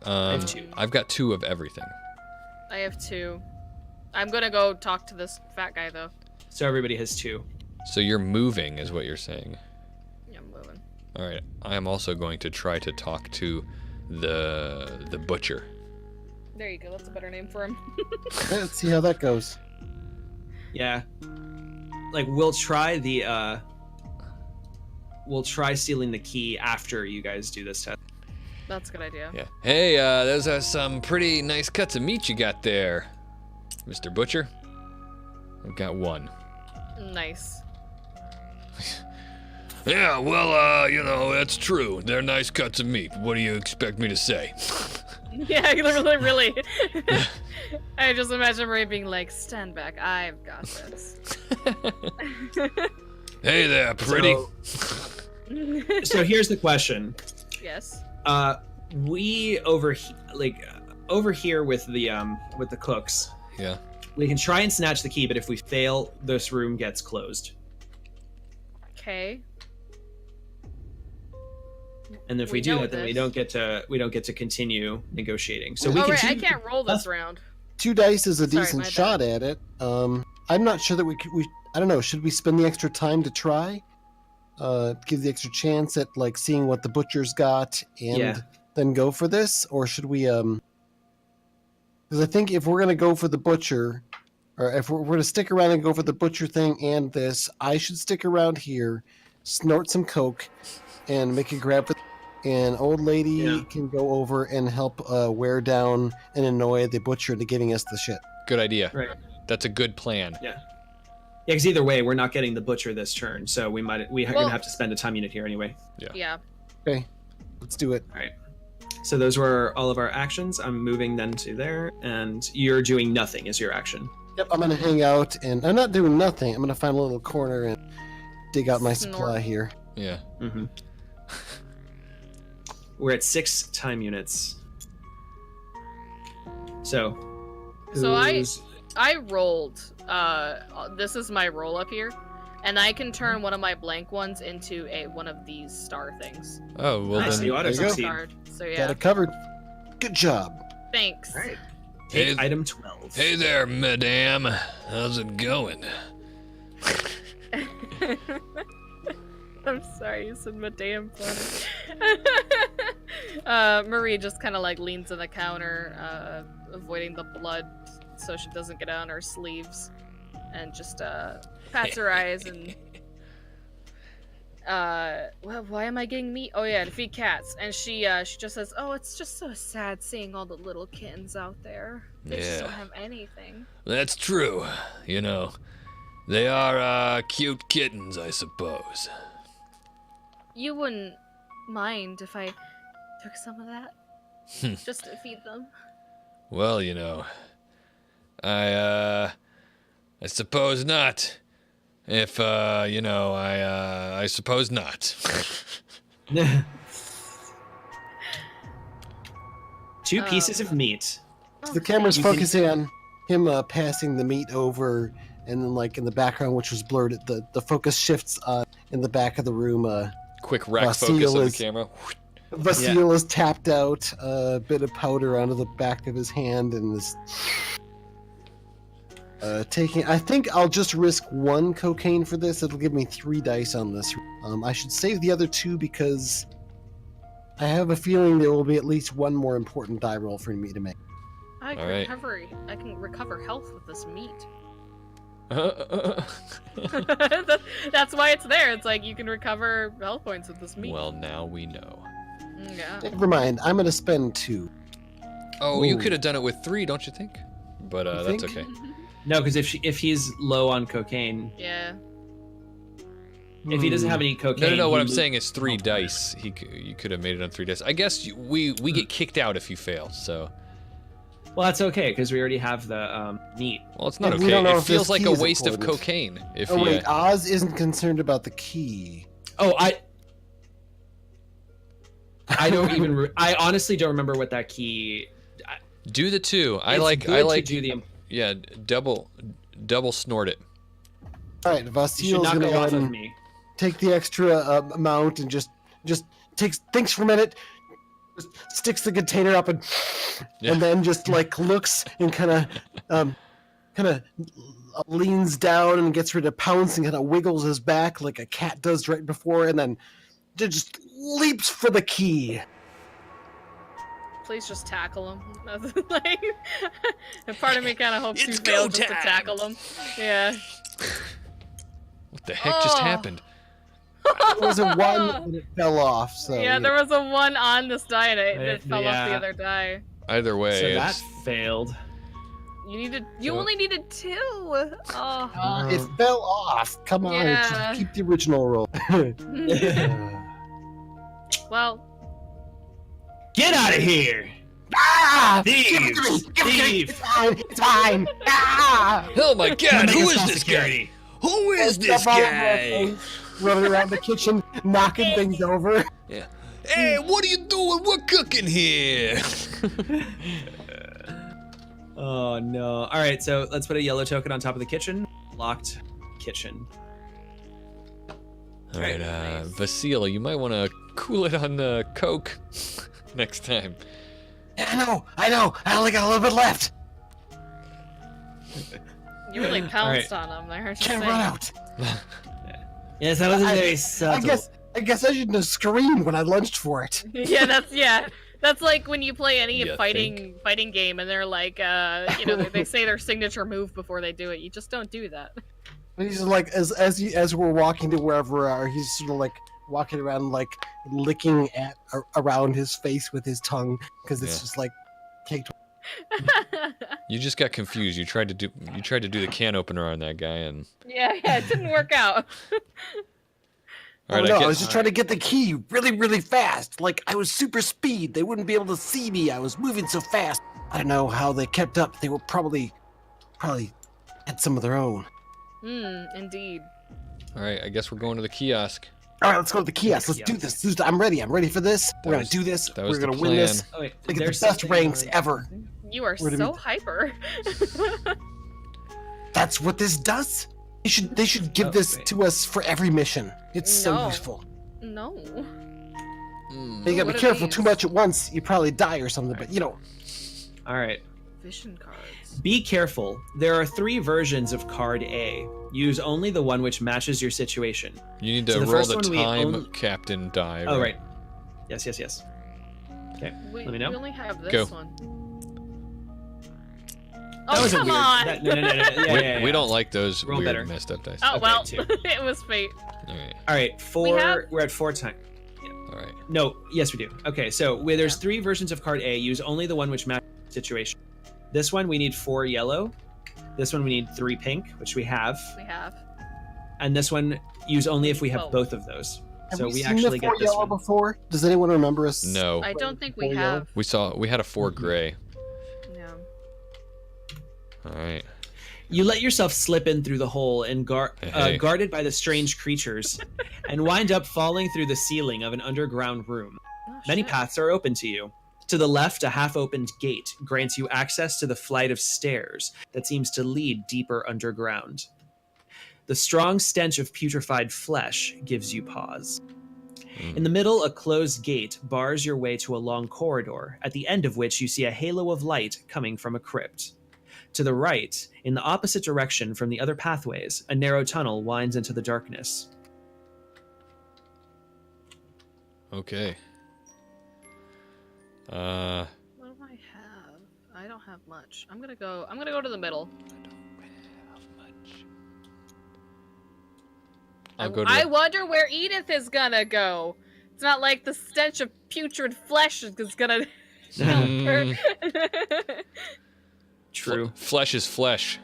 I've 2. I've got 2 of everything. I have 2. I'm gonna go talk to this fat guy though. So everybody has 2. So you're moving, is what you're saying. Yeah, I'm moving. All right. I am also going to try to talk to the butcher. There you go. That's a better name for him. Let's see how that goes. Yeah. Like we'll try stealing the key after you guys do this test. That's a good idea. Yeah. Hey, those are some pretty nice cuts of meat you got there, Mr. Butcher. I've got 1. Nice. Yeah, well, that's true. They're nice cuts of meat. What do you expect me to say? Yeah, really. I just imagine Ray being like, "Stand back, I've got this." Hey there, pretty. So here's the question. Yes. We over here with the cooks. Yeah. We can try and snatch the key, but if we fail, this room gets closed. Okay. And if we do that, then we don't get to continue negotiating. So Oh, we can. right, I can't roll this round. 2 dice is a Sorry, decent my bad. shot at it. I'm not sure that we I don't know. Should we spend the extra time to try? Give the extra chance at like seeing what the butcher's got and then go for this, or should we? Because I think if we're gonna go for the butcher, or if we're gonna stick around and go for the butcher thing and this, I should stick around here, snort some coke, and make a grab for. And old lady can go over and help wear down and annoy the butcher into giving us the shit. Good idea. Right. That's a good plan. Yeah. Yeah, because either way, we're not getting the butcher this turn, so we're gonna have to spend a time unit here anyway. Yeah. Okay, let's do it. All right. So those were all of our actions. I'm moving then to there, and you're doing nothing as your action. Yep, I'm gonna hang out, and I'm not doing nothing. I'm gonna find a little corner and dig out my supply here. Yeah. Mm-hmm. We're at 6 time units. So I rolled. This is my roll up here, and I can turn one of my blank ones into one of these star things. Oh well, Nice, then you ought to there you go. succeed. Card. So Got yeah. it covered. Good job. Thanks. All right. Take Hey- item 12. Hey there, madame. How's it going? I'm sorry, you said madame funny. Marie just kind of like leans on the counter, avoiding the blood so she doesn't get on her sleeves, and just pats her eyes and well, why am I getting meat? Oh yeah, to feed cats. And she just says, "Oh, it's just so sad seeing all the little kittens out there. They just don't Yeah. have anything." That's true. You know, they are cute kittens, I suppose. You wouldn't mind if I took some of that? Just to feed them? Well, you know, I suppose not. If you know, I suppose not. 2 pieces of meat. Oh, The camera's You can- focusing on him passing the meat over, and then like in the background, which was blurred, the focus shifts in the back of the room. Quick rack Vasil focus on the is- camera. Vasil is tapped out, a bit of powder onto the back of his hand, and is taking. I think I'll just risk 1 cocaine for this. It'll give me 3 dice on this. I should save the other 2 because I have a feeling there will be at least 1 more important die roll for me to make. I can Alright. I can recover health with this meat. Well, That's why it's there. It's like you can recover health points with this meat. now we know. Yeah. Never mind. I'm gonna spend 2. Oh, you Ooh. could have done it with 3, don't you think? But You that's think? okay. No, because if he's low on cocaine, Yeah. if he doesn't have any cocaine, No. What he I'm lo- saying is 3 dice. You could have made it on 3 dice. I guess we get kicked out if you fail. So, Well, that's okay because we already have the meat. well, it's not And we okay. don't know It if this feels like key a is waste of important. cocaine. If Oh you, wait, Oz isn't concerned about the key. Oh, I don't even. I honestly don't remember what that key. do the 2. I It's like good to do the. yeah, double snort it. All right, You should Vasil's not gonna go go off ahead of and me. take the extra amount and just thinks for a minute, just sticks the container up and Yeah. and then just like looks and kind of leans down and gets ready to pounce and kind of wiggles his back like a cat does right before, and then just leaps for the key. Please just tackle him. Like, and part of me kind of hopes It's you fail go just to time. tackle him. Yeah. What the heck just Oh. happened? It was a 1 and it fell off. So Yeah, there was a 1 on this die and it fell off the Yeah. other die. Either way, So that it's, failed. You So- only needed 2. Oh. It fell off. Come on, Yeah. just keep the original roll. Well, Get out of here! Ah! Thieves! Give it to me! Give it to me! Thief! It's fine! It's fine! Ah! oh my God! Make Who us is call this security. guy? Who is this Stuff all over my guy? face, running around the kitchen, knocking things over. Hey, what are you doing? We're cooking here. Oh no! All right, so let's put a yellow token on top of the kitchen. Locked kitchen. All right, Nice. Vasil, you might want to cool it on the Coke next time. I know. I only got a little bit left. you really pounced on him there. Can't run out. Yes, that wasn't I- very I subtle. guess I shouldn't have screamed when I lunged for it. yeah. That's like when you play any You fighting game and they're like, they say their signature move before they do it. You just don't do that. And he's just like, as we're walking to wherever we are, he's sort of like walking around, like licking around his face with his tongue because it's Yeah. just like caked. You just got confused. You tried to do the can opener on that guy, and yeah, it didn't work out. all right, no, I get- was just trying to get the key really, really fast. Like I was super speed. They wouldn't be able to see me. I was moving so fast. I don't know how they kept up. They were probably had some of their own. Indeed. all right. I guess we're going to the kiosk. All right, let's go to the kiosk. Let's do this. I'm ready. I'm ready for this. We're gonna was- do this. that was We're the gonna win this. Oh, wait, They get the there's best something ranks on- ever. You are Where do so we- hyper. That's what this does. They should give Oh, this wait. to us for every mission. It's so No. useful. No. Hmm. You gotta What be are careful. these? Too much at once, you probably die or something. But All right. Vision cards. Be careful. There are 3 versions of card A. Use only the one which matches your situation. You need to So the roll first the one we time captain die. Oh, right. Yes. Okay, We let me know. only have this Go. one. That Oh, was a come weird- on! no. Yeah. We don't like those Roll weird better. messed up dice. Oh, Okay, well, 2. it was fate. All right. All right, 4. have- We're at 4 times. All right. No, yes, we do. Okay, so where there's Yeah. 3 versions of card A, use only the one which matches the situation. This one we need 4 yellow. This one we need 3 pink, which we have. We have. And this one use only if we have Both. both of those. Have So we we seen actually the 4 get this yellow one. before? Does anyone remember us? No. I don't think we Four yellow? have. We had a 4 gray. Yeah. All right. You let yourself slip in through the hole and Hey. guarded by the strange creatures, and wind up falling through the ceiling of an underground room. Oh, Many shit. paths are open to you. To the left, a half-opened gate grants you access to the flight of stairs that seems to lead deeper underground. The strong stench of putrefied flesh gives you pause. In the middle, a closed gate bars your way to a long corridor, at the end of which you see a halo of light coming from a crypt. To the right, in the opposite direction from the other pathways, a narrow tunnel winds into the darkness. Okay. What do I have? I don't have much. I'm gonna go to the middle. I'll go to I the- wonder where Edith is gonna go. It's not like the stench of putrid flesh is gonna help her. True. Flesh is flesh.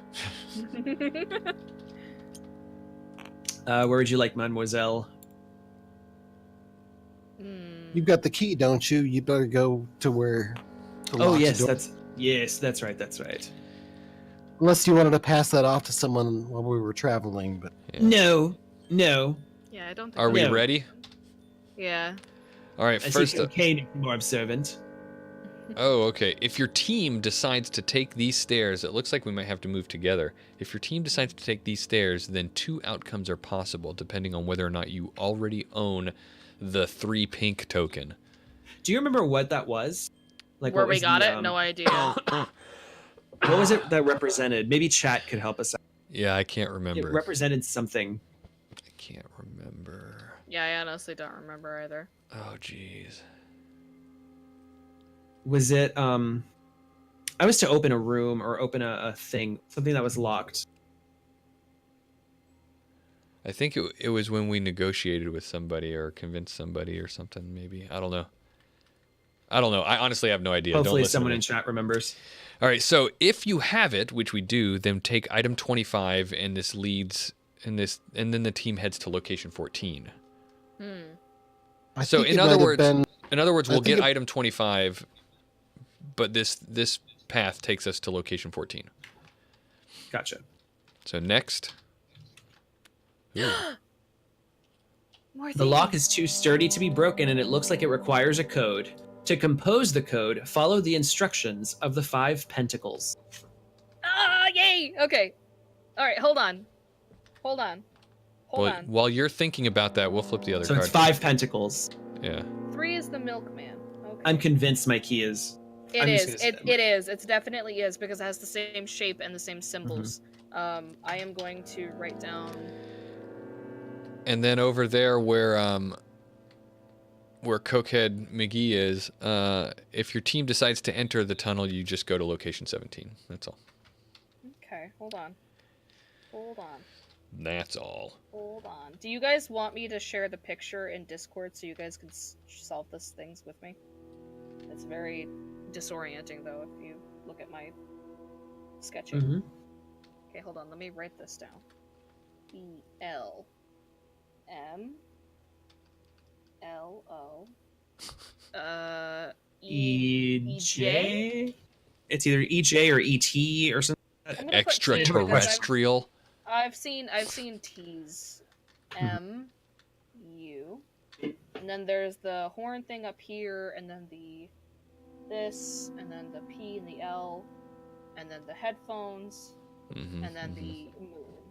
Where would you like, Mademoiselle? You've got the key, don't you? You better go to where. to Oh lock the yes, door. that's right. Unless you wanted to pass that off to someone while we were traveling, but No. Yeah, I don't think Are we No. ready? Yeah. All right. I First see up. cocaine more observant. Oh, okay. If your team decides to take these stairs, it looks like we might have to move together. If your team decides to take these stairs, then 2 outcomes are possible, depending on whether or not you already own the 3 pink token. Do you remember what that was? Like Where what we was got the, it? No idea. What was it that represented? Maybe chat could help us out. Yeah, I can't It remember. represented something. I can't remember. Yeah, I honestly don't remember either. Oh, jeez. Was it I was to open a room or open a thing, something that was locked. I think it was when we negotiated with somebody or convinced somebody or something, maybe. I don't know. I honestly have no idea. Don't Hopefully listen to someone me. in chat remembers. All right, so if you have it, which we do, then take item 25, and this leads, and then the team heads to location 14. I So think in it other might have words, been- I we'll think get it- item 25, but this path takes us to location 14. Gotcha. So next. Ooh. More The lock things. is too sturdy to be broken, and it looks like it requires a code. To compose the code, follow the instructions of the 5 pentacles. Ah, yay! Okay. All right, hold on. Hold Well, on. while you're thinking about that, we'll flip the other So card. it's 5 pentacles. Yeah. 3 is the milkman. Okay. I'm convinced my key is. It I'm just is. gonna say It is. It definitely is because it has the same shape and the same symbols. Mm-hmm. I am going to write down. And then over there where Cokehead McGee is, if your team decides to enter the tunnel, you just go to location 17. That's all. Okay, hold on. That's all. Hold on. Do you guys want me to share the picture in Discord so you guys can solve these things with me? It's very disorienting though if you look at my sketching. Mm-hmm. Okay, hold on. Let me write this down. ELMLO. EJ? It's either EJ or ET or something. I'm gonna put T because Extraterrestrial. I've seen T's. M U. And then there's the horn thing up here, and then this, and then the P and the L, and then the headphones, Mm-hmm, and then the moon.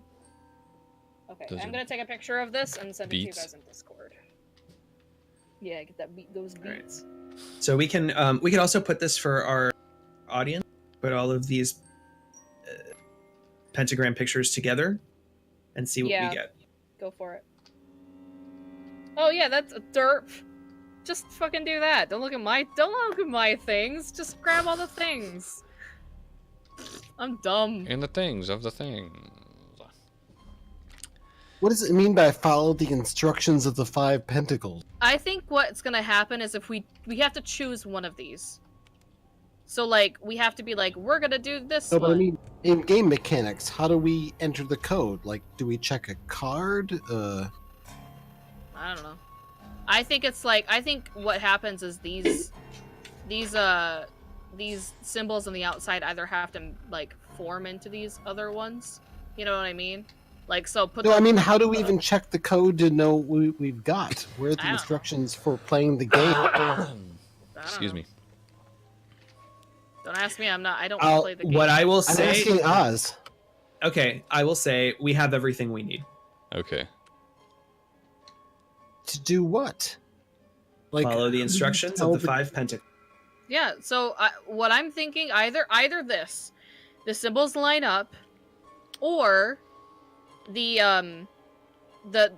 Okay, Those I'm are gonna take a picture of this and send it to you beats? guys in Discord. Yeah, get that those Right. beats. So we can also put this for our audience, put all of these pentagram pictures together and see what Yeah. we get. Go for it. Oh yeah, that's a derp. Just fucking do that. Don't look at my things. Just grab all the things. I'm dumb. And the things of the things. What does it mean by follow the instructions of the 5 pentacles? I think what's gonna happen is if we have to choose one of these. So like we have to be like, we're gonna do this No, one. but I mean, in game mechanics, how do we enter the code? Like, do we check a card? I don't know. I think what happens is these symbols on the outside either have to like form into these other ones. You know what I mean? Like so. No, I mean, how do we even check the code to know what we've got? Where are the I don't instructions for playing the game? Excuse me. Don't ask me. I don't I'll- play the game. what I will I'm say. asking Oz. Okay, I will say we have everything we need. Okay. To do what? Like, Follow the instructions of the 5 pentacles. Yeah. So what I'm thinking either the symbols line up, or the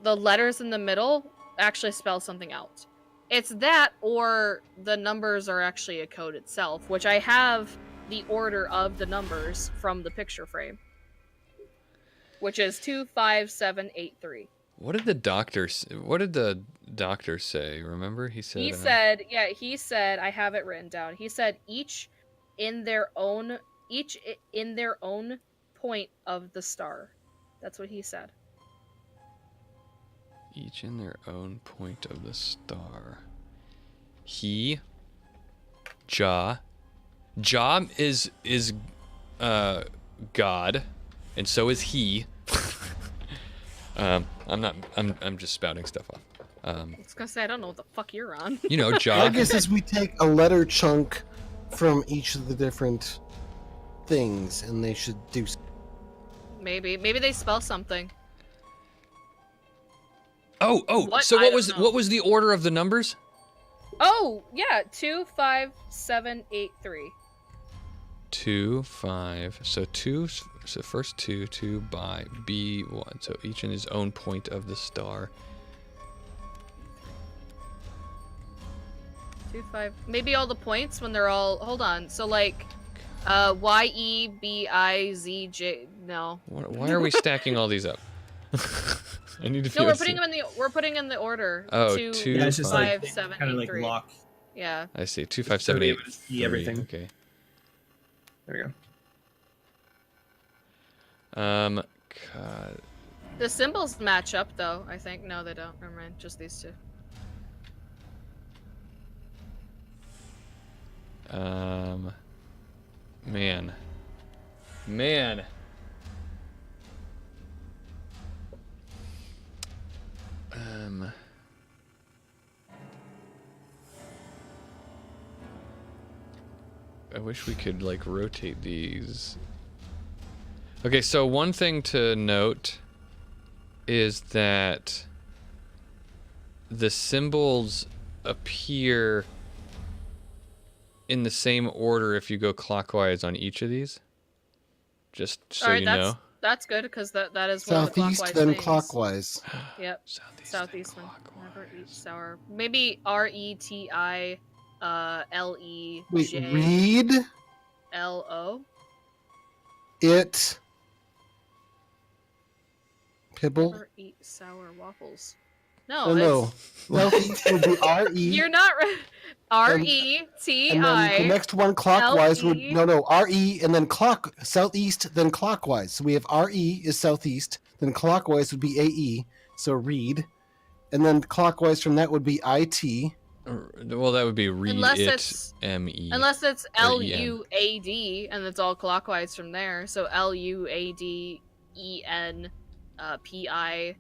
letters in the middle actually spell something out. It's that, or the numbers are actually a code itself, which I have the order of the numbers from the picture frame, which is 25783. What did the doctor say? Remember, he said. He said, I have it written down. He said each in their own point of the star. That's what he said. Each in their own point of the star. He. Jah is God, and so is he. I'm just spouting stuff off. I was gonna say I don't know what the fuck you're on. You know, I Jah. guess as we take a letter chunk from each of the different things, and they should do. Maybe they spell something. Oh. What? So I what don't was know. what was the order of the numbers? Oh yeah, 25783. 2, 5. So 2. So first 2 by B1. So each in his own point of the star. 25. Maybe all the points when they're all. Hold on. So like, YEBIZJ. No. Why are we stacking all these up? I need to. No, we're putting in the order. Oh, 2, 2, Yeah, it's just like 5, 7, kind of 8, like 3. lock. Yeah. I see. 2, 5, So 7, be 8. able to see 3. everything. Okay. There we go. God. The symbols match up though. I think. No, they don't. Never mind. Just these two. Man. I wish we could like rotate these. Okay, so one thing to note is that the symbols appear in the same order if you go clockwise on each of these. Just so All right, you that's know. that's good because that is one of the Southeast, clockwise then things. clockwise. Yep. Southeast, Southeast then one. clockwise. Never eat sour. Maybe RETI Wait, LEJ read LO. it. Pibble. Never eat sour waffles. Oh No, no. Southeast would be R-E. you're not right. RETI. And then the next one clockwise would L-E. no RE and then southeast then clockwise. So we have RE is southeast, then clockwise would be AE, so read, and then clockwise from that would be IT. Well, that would be read Unless it it's- ME. Unless it's Or EN. LUAD and it's all clockwise from there. So LUADEN PI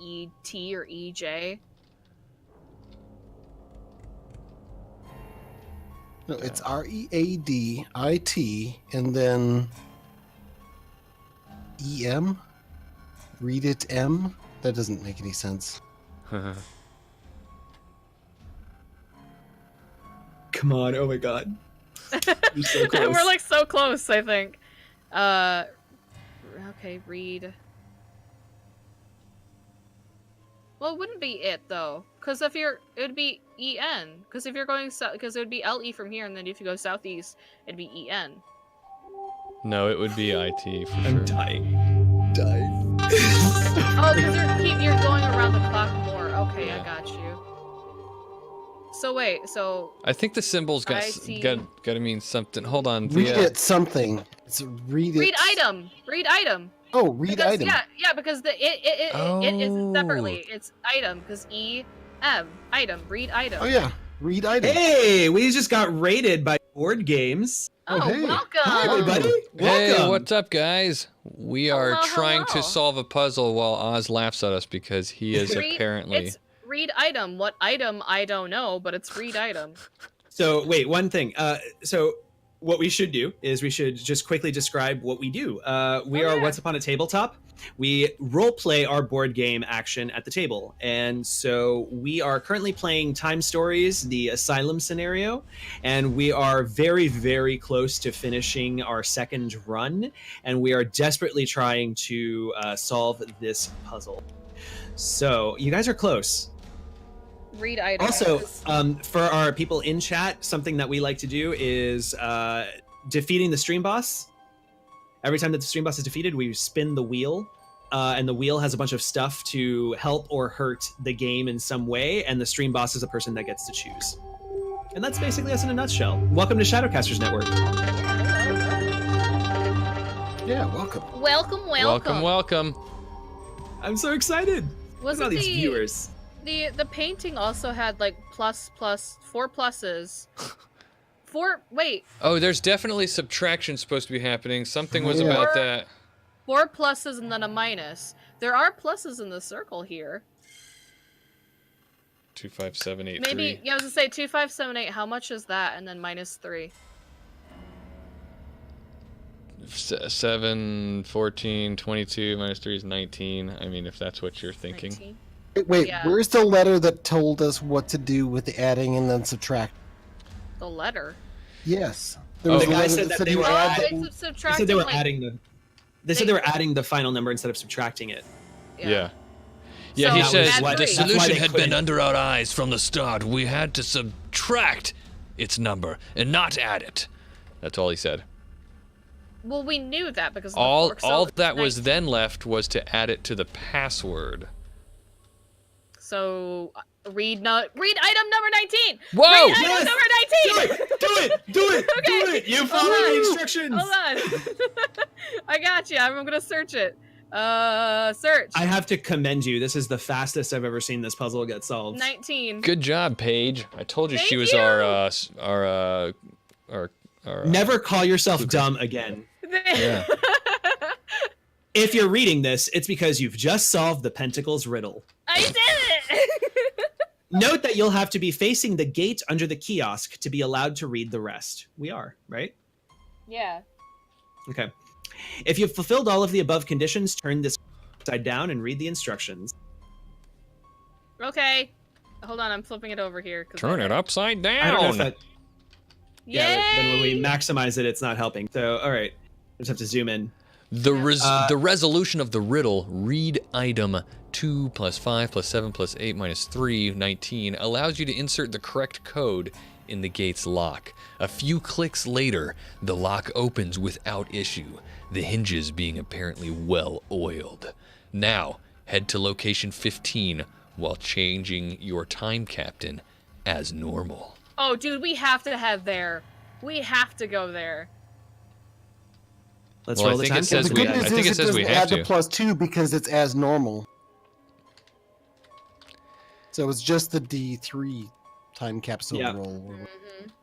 ET or EJ. No, it's READ IT and then EM. Read it M. That doesn't make any sense. Come on, oh my god. You're so close. We're like so close, I think. Okay, read. Well, it wouldn't be it though, because it would be EN. Because if you're going south, because it would be LE from here, and then if you go southeast, it'd be EN. No, it would be IT for I'm sure. dying. Dying. Oh, because you're going around the clock more. Okay, Yeah. I got you. So wait, so I think the symbols IT. gotta mean something. Hold on. Read the, it something. It's read it. read item. Read item. Oh, read Because, item. Yeah, because it is Oh. separately. It's item because item. Read item. Oh yeah, read item. Hey, we just got raided by board games. Oh, Oh, hey. welcome. Hi, everybody. Hey, Welcome. what's up, guys? We are Hello, trying hello. to solve a puzzle while Oz laughs at us because he is apparently. It's read item. What item? I don't know, but it's read item. So wait, one thing. So what we should do is we should just quickly describe what we do. We are yeah. Once Upon a Tabletop. We role play our board game action at the table, and so we are currently playing Time Stories, the Asylum scenario, and we are very, very close to finishing our second run, and we are desperately trying to solve this puzzle. So you guys are close. Read item. Also, for our people in chat, something that we like to do is defeating the stream boss. Every time that the stream boss is defeated, we spin the wheel, and the wheel has a bunch of stuff to help or hurt the game in some way, and the stream boss is a person that gets to choose. And that's basically us in a nutshell. Welcome to Shadowcasters Network. Yeah, welcome. Welcome. I'm so excited. Look Was at all it these the viewers. the painting also had like four pluses. Wait, Oh, there's definitely subtraction supposed to be happening. Something was Yeah. about that. 4 pluses and then a minus. There are pluses in the circle here. 2, 5, 7, 8, Maybe 3. yeah, I was gonna say 2, 5, 7, 8. How much is that? And then minus 3. 7, 14, 22, minus 3 is 19. I mean, if that's what you're thinking. 19. Wait, Yeah. where's the letter that told us what to do with the adding and then subtract? The letter. Yes. Oh. was The a guy letter said that they you were add Oh, the- it's They subtracting. said they were like, adding the. They said they were adding the final number instead of subtracting it. Yeah. Yeah, So he that says was why the they- that's why solution they had been couldn't- under our eyes from the start. We had to subtract its number and not add it. That's all he said. Well, we knew that because of the All fork, so all it's that was 19. then left was to add it to the password. So read item number 19. Whoa! Read item Yes! number 19. Do it! Okay. You follow follow the the instructions. Hold on. I got you. I'm gonna search it. Search. I have to commend you. This is the fastest I've ever seen this puzzle get solved. 19. Good job, Paige. I told you she Thank was you. our Never call yourself dumb again. Yeah. If you're reading this, it's because you've just solved the Pentacles riddle. I did it. Note that you'll have to be facing the gate under the kiosk to be allowed to read the rest. We are, right? Yeah. Okay. If you've fulfilled all of the above conditions, turn this upside down and read the instructions. Okay. Hold on. I'm flipping it over here. Turn it upside down. I don't know if that... Yay! Yeah, then when we maximize it, it's not helping. So, all right. Just have to zoom in. The resolution of the riddle, read item 2 plus 5 plus 7 plus 8 minus 3, 19, allows you to insert the correct code in the gate's lock. A few clicks later, the lock opens without issue, the hinges being apparently well oiled. Now, head to location 15 while changing your time captain as normal. Oh, dude, we have to head there. We have to go there. Let's Well, I roll the think time it says The we- good capsule. I news think is it says we doesn't have add the to. +2 because it's as normal. So it's just the D3 time capsule Yeah. roll.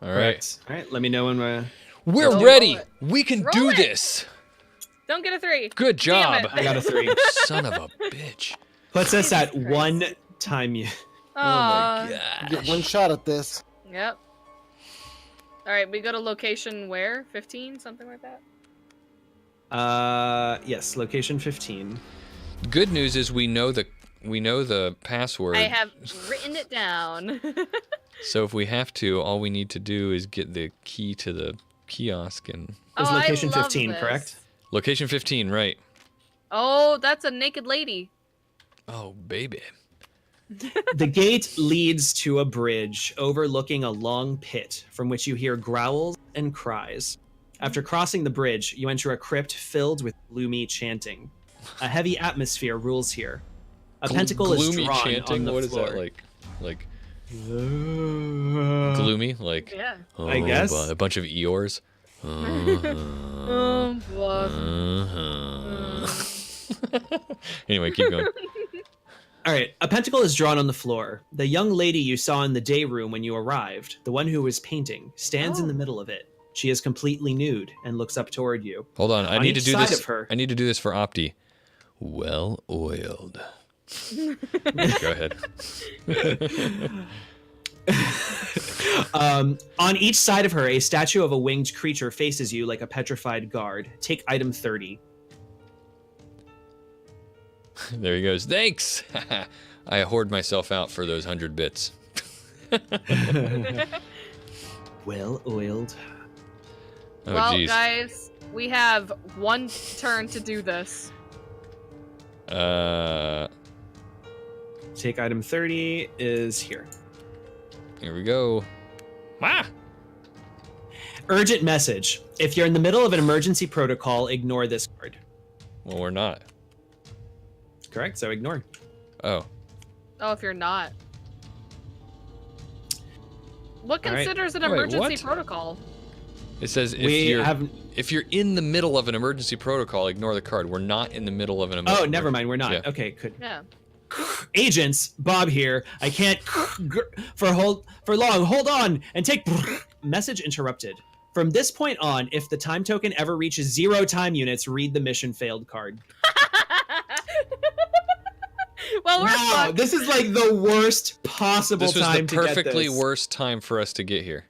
All right. All right, let me know when we're... We're Roll ready. it. We can Roll do it. this. Don't get a 3. Good Damn job. it. I got a 3. Son of a bitch. Puts us at Jesus Christ. 1 time. Oh Aw. my You god. get one shot at this. Yep. All right, we go to location where? 15, something like that. Yes, location 15. Good news is we know the password. I have written it down. So if we have to, all we need to do is get the key to the kiosk and... It's I location love 15, this. correct? Location 15, right. Oh, that's a naked lady. Oh, baby. The gate leads to a bridge overlooking a long pit from which you hear growls and cries. After crossing the bridge, you enter a crypt filled with gloomy chanting. A heavy atmosphere rules here. A pentacle is gloomy drawn chanting? on the What is floor. that like? Like gloomy? Like Yeah. oh, I guess. a bunch of Eeyores. Oh, bluff. Anyway, keep going. All right, a pentacle is drawn on the floor. The young lady you saw in the day room when you arrived, the one who was painting, stands in the middle of it. She is completely nude and looks up toward you. Hold on, I On need to each do side this. of her- I need to do this for Opti. Well oiled. Go ahead. On each side of her, a statue of a winged creature faces you like a petrified guard. Take item 30. There he goes. Thanks. I hoard myself out for those 100 bits. Well oiled. Oh, Well, jeez. guys, we have one turn to do this. Take item 30 is here. Here we go. Ah! Urgent message. If you're in the middle of an emergency protocol, ignore this card. Well, we're not. Correct, so ignore. Oh. Oh, if you're not. What All right. considers an Wait, emergency what? protocol? It says We have... if you're in the middle of an emergency protocol, ignore the card. We're not in the middle of an emergency. Oh, never mind, we're not. Yeah. Okay, good. Yeah. Agents, Bob here. I can't for long. Hold on and take message interrupted. From this point on, if the time token ever reaches 0 time units, read the mission failed card. Well, we're Wow, fucked. this is like the worst possible This was time the to get perfectly this. worst time for us to get here.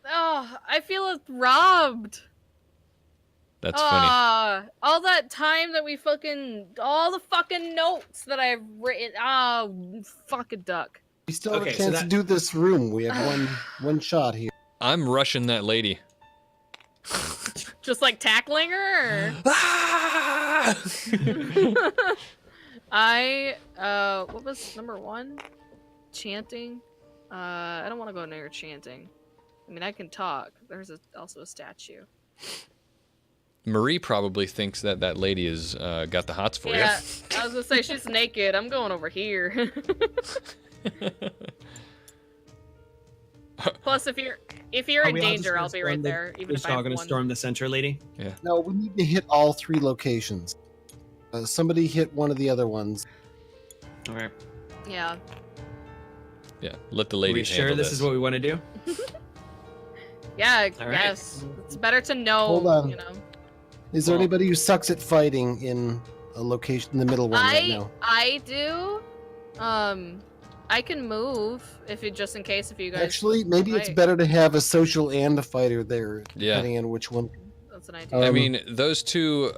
Oh, I feel robbed. That's funny. All that time that we all the fucking notes that I've written. Fucking duck. We still have Okay, a so chance that- to do this room. We have one shot here. I'm rushing that lady. Just like tackling her? Or? Ah! What was number 1? Chanting. I don't want to go near chanting. I mean, I can talk. There's also a statue. Marie probably thinks that that lady has got the hots for Yeah, I was gonna say she's naked. I'm going over here. you. Plus, if you're Are in we all just danger, gonna I'll be storm right the- there. Even We're if just I all have gonna one. storm the center, lady. No, we need to hit all 3 locations. Somebody hit one of the other ones. All right. Yeah. Yeah, let the Are lady we sure handle this is what we want to do? Yeah. All right. Yes. It's better to know. Hold on. You know. Is there Well- anybody who sucks at fighting in a location in the middle one right now? I do. I can move just in case if you guys. Actually, maybe it's fight. better to have a social and a fighter there, Yeah. depending on which one. That's an idea. I Um, mean, those 2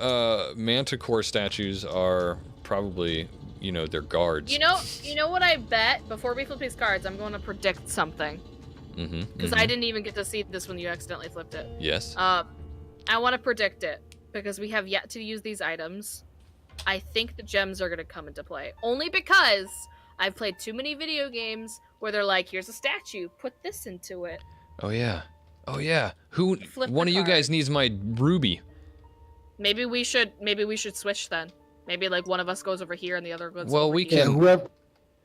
Manticore statues are probably, they're guards. You know what I bet? Before we flip these cards, I'm going to predict something Mm-hmm. because I didn't even get to see this when you accidentally flipped it. Yes. I want to predict it because we have yet to use these items. I think the gems are going to come into play only because I've played too many video games where they're like, "Here's a statue, put this into it." Oh yeah. Oh yeah. Who? Flip One the of you card. guys needs my ruby. Maybe we should switch then. Maybe like one of us goes over here and the other goes. Well, over we here. Yeah, can- whoever.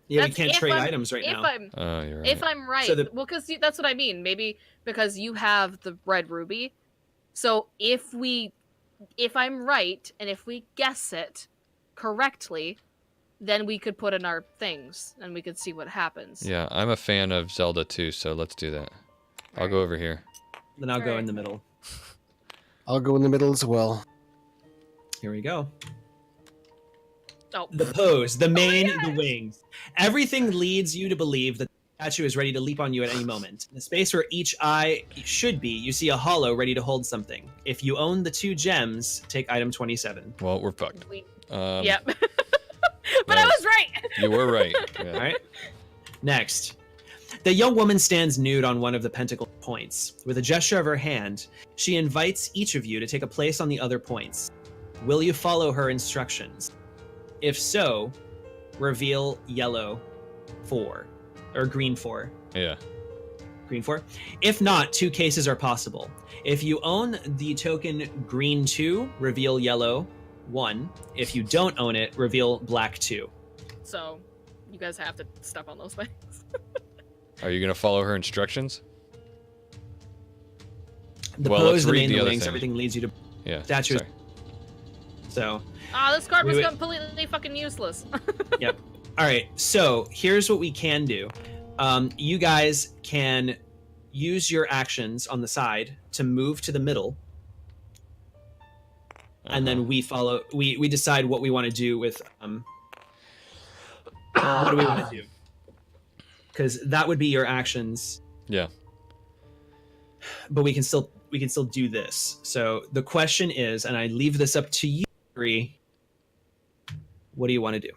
Yeah, That's we can't if trade I'm- items right if now. I'm Oh, you're right. If I'm right, So the- well, because that's what I mean. Maybe because you have the red ruby. So if I'm right, and if we guess it correctly, then we could put in our things, and we could see what happens. Yeah, I'm a fan of Zelda too, so let's do that. I'll go over here. Then I'll go Alright. in the middle. I'll go in the middle as well. Here we go. Oh, The pose, the mane, God. the wings. Everything leads you to believe that the statue is ready to leap on you at any moment. In the space where each eye should be, you see a hollow ready to hold something. If you own the 2 gems, take item 27. Well, we're fucked. yep. But I no. was right. You were right. Yeah. All right. Next. The young woman stands nude on one of the pentacle points. With a gesture of her hand, she invites each of you to take a place on the other points. Will you follow her instructions? If so, reveal yellow 4 or green 4. Yeah. Green 4. If not, 2 cases are possible. If you own the token green 2, reveal yellow 1. If you don't own it, reveal black 2. So, you guys have to step on those things. Are you gonna follow her instructions? The Well, pose, let's the read main, the the other links, thing. everything leads you to Yeah. statues. Sorry. So, This card was We would- completely fucking useless. yep. All right. So here's what we can do. You guys can use your actions on the side to move to the middle, and then we follow. We decide what we want to do with. What do we want to do? Because that would be your actions. Yeah. But we can still do this. So the question is, and I leave this up to you three. What do you want to do?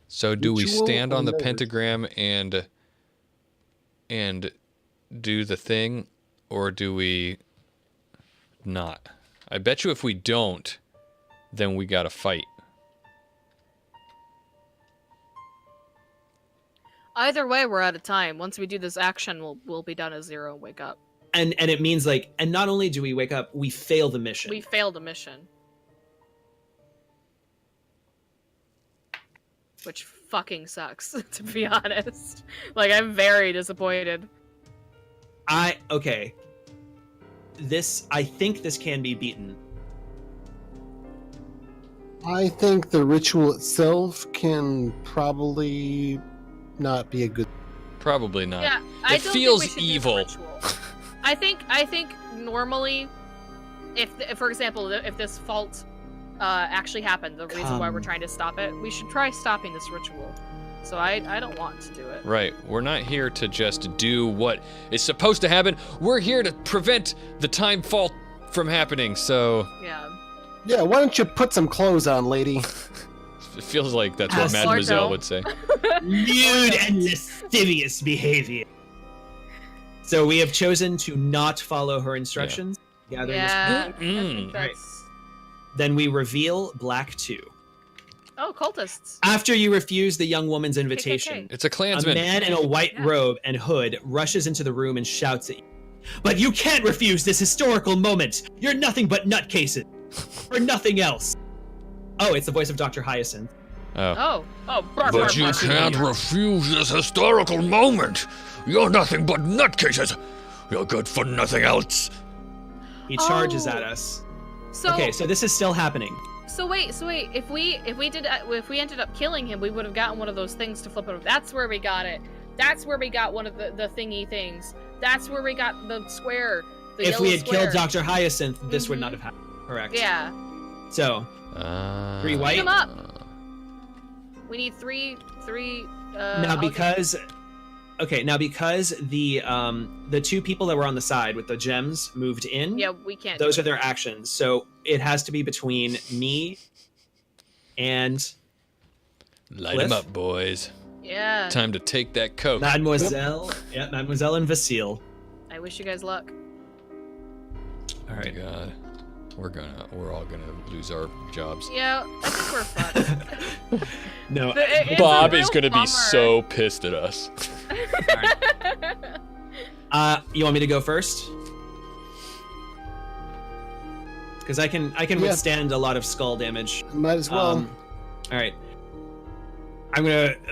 So do we Ritual stand on the or pentagram and do the thing, or do we not? I bet you if we don't, then we gotta fight. Either way, we're out of time. Once we do this action, we'll be done at 0 and wake up. And it means like, and not only do we wake up, we fail the mission. We failed a mission. Which fucking sucks, to be honest. Like, I'm very disappointed. Okay. I think this can be beaten. I think the ritual itself can probably not be a good. Probably not. Yeah, I It don't feels think we should evil. Do the ritual. I think normally, if for example, if this fault actually happened, the reason why we're trying to stop it, we should try stopping this ritual. So I don't want to do it. Right. We're not here to just do what is supposed to happen. We're here to prevent the time fault from happening. So Yeah. Yeah, why don't you put some clothes on, lady? it feels like that's what Yes. Mademoiselle Ordo. would say. Nude and lascivious behavior. So we have chosen to not follow her instructions. Gathering this- Yeah. I Mm-mm. think that's... Then we reveal black 2. Oh, cultists. After you refuse the young woman's invitation, It's a a Klansman. man in a white Yeah. robe and hood rushes into the room and shouts at you. But you can't refuse this historical moment! You're nothing but nutcases! Or nothing else! Oh, it's the voice of Dr. Hyacinth. Oh. Oh. But you can't refuse this historical moment. You're nothing but nutcases. You're good for nothing else. He charges Oh. at us. So, Okay, so this is still happening. So wait. If we ended up killing him, we would have gotten one of those things to flip it over. That's where we got it. That's where we got one of the thingy things. That's where we got the square. The If we yellow had square. killed Dr. Hyacinth, this would Mhm. not have happened. Correct. Yeah. So, 3 white. Beat 'em up. We need three. now because the 2 people that were on the side with the gems moved in, Yeah, we can't. those do are their actions. So it has to be between me and Light Cliff? 'em up, boys. it. Yeah. Time to take that coke. Mademoiselle. Yeah, Mademoiselle and Vasil. I wish you guys luck. All Oh my right. God. We're all gonna lose our jobs. Yeah, I think we're fucked. No. It's a Bob real is gonna be bummer. so pissed at us. You want me to go first? Because I can Yeah. withstand a lot of skull damage. Might as well. All right.